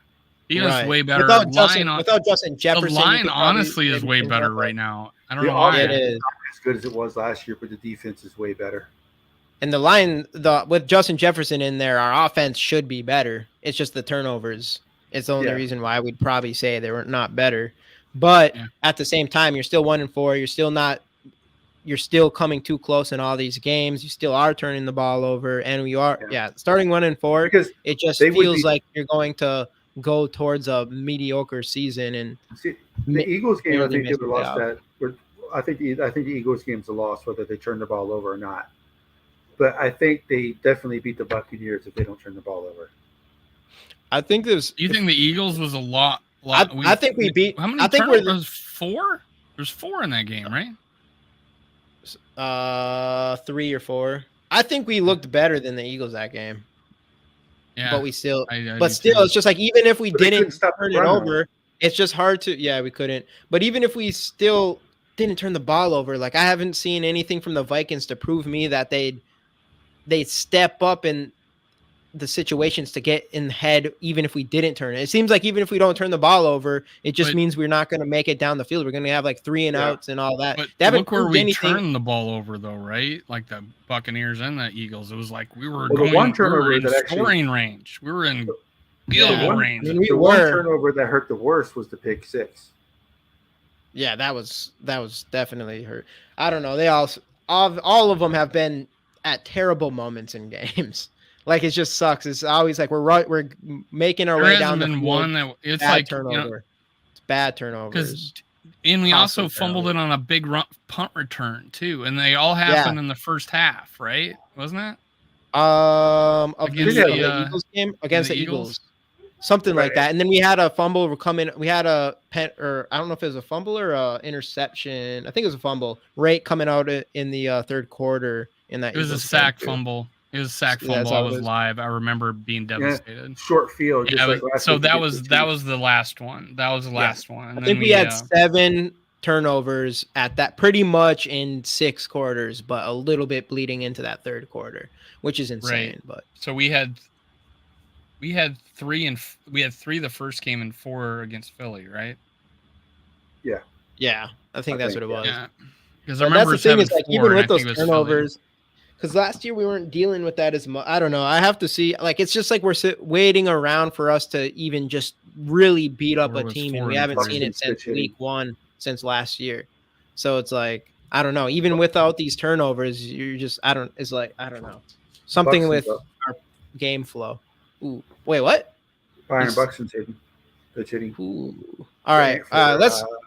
Defense is way better. Without Justin Jefferson, the line honestly is way better right now. I don't know why it is as good as it was last year, but the defense is way better. And the line, with Justin Jefferson in there, our offense should be better. It's just the turnovers. It's the only reason why we'd probably say they were not better. But at the same time, you're still 1-4. You're still coming too close in all these games. You still are turning the ball over, and we are starting 1-4 because it just feels like you're going to go towards a mediocre season. And the Eagles game, I think they lost that. I think the Eagles game's a loss, whether they turn the ball over or not. But I think they definitely beat the Buccaneers if they don't turn the ball over. I think there's. You think the Eagles was a lot? I think we beat. How many? I think there's 4. There's 4 in that game, right? 3 or 4. I think we looked better than the Eagles that game. Yeah, but we still. I but still, it's just like even if we didn't turn it over, it's just hard to. Yeah, we couldn't. But even if we still didn't turn the ball over. Like I haven't seen anything from the Vikings to prove me that they'd step up in the situations to get in the head, even if we didn't turn it. It seems like even if we don't turn the ball over, it just means we're not going to make it down the field. We're going to have like 3 and outs and all that. But They haven't look where proved we anything. turned the ball over, though, right? Like the Buccaneers and the Eagles. It was like we were the going one we turnover were in that actually- scoring range. We were in field Yeah. goal one- range. I mean, The one turnover that hurt the worst was the pick 6. Yeah, that was definitely hurt. I don't know. They all of them have been at terrible moments in games. Like it just sucks. It's always like we're making our There way hasn't down the been field. one that it's Bad like turnover. It's bad turnovers. And we also Costly fumbled it on a big punt return too, and they all happened in the first half, right? Wasn't it? Of Against the the, Eagles game against the Eagles? Eagles. Something like Right. that. And then we had a fumble coming. We had a pen, or I don't know if it was a fumble or a interception. I think it was a fumble. Right coming out in the third quarter in that. It was a Eagles sack game, too. fumble. It was a sack Yeah, that's fumble. I how it was is. live. I remember being devastated. Short field. Yeah, Just like last so week that against was the that Chiefs. was the last one. That was the last one. And I then think we had 7 turnovers at that, pretty much in 6 quarters, but a little bit bleeding into that third quarter, which is insane. Right. But So we had 3 the first game and 4 against Philly, right? yeah, I think that's what it was. Yeah. Because I But that's remember the us thing having is, like, 4, even and I with think those it was Philly. turnovers, because last year we weren't dealing with that as much. I don't know. I have to see. Like, it's just like we're waiting around for us to even just really beat up Or a was team, 4 and we and haven't 3. seen it since Switch week 1, since last year. So it's like, I don't know. Even without these turnovers, you're just It's like, I don't know. Something with our game flow. Ooh, wait, what? Byron Buxton's hitting. That's hitting. Ooh. All right,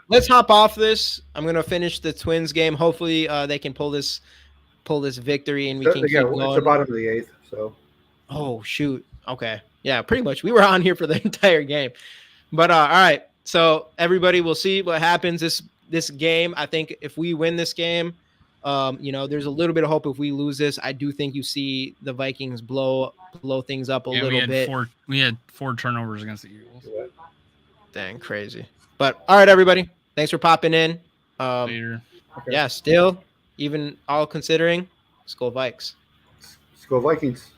let's hop off this. I'm gonna finish the Twins game. Hopefully, they can pull this victory and we can keep It's going. the bottom of the 8th. So. Oh shoot. Okay. Yeah, pretty much. We were on here for the entire game. But all right. So everybody, will see what happens this game. I think if we win this game, there's a little bit of hope. If we lose this, I do think you see the Vikings blow things up a little bit. We had 4 turnovers against the Eagles. Dang, crazy. But all right, everybody. Thanks for popping in. Later. Yeah, still, even all considering, Skol Vikes. Skol Vikings.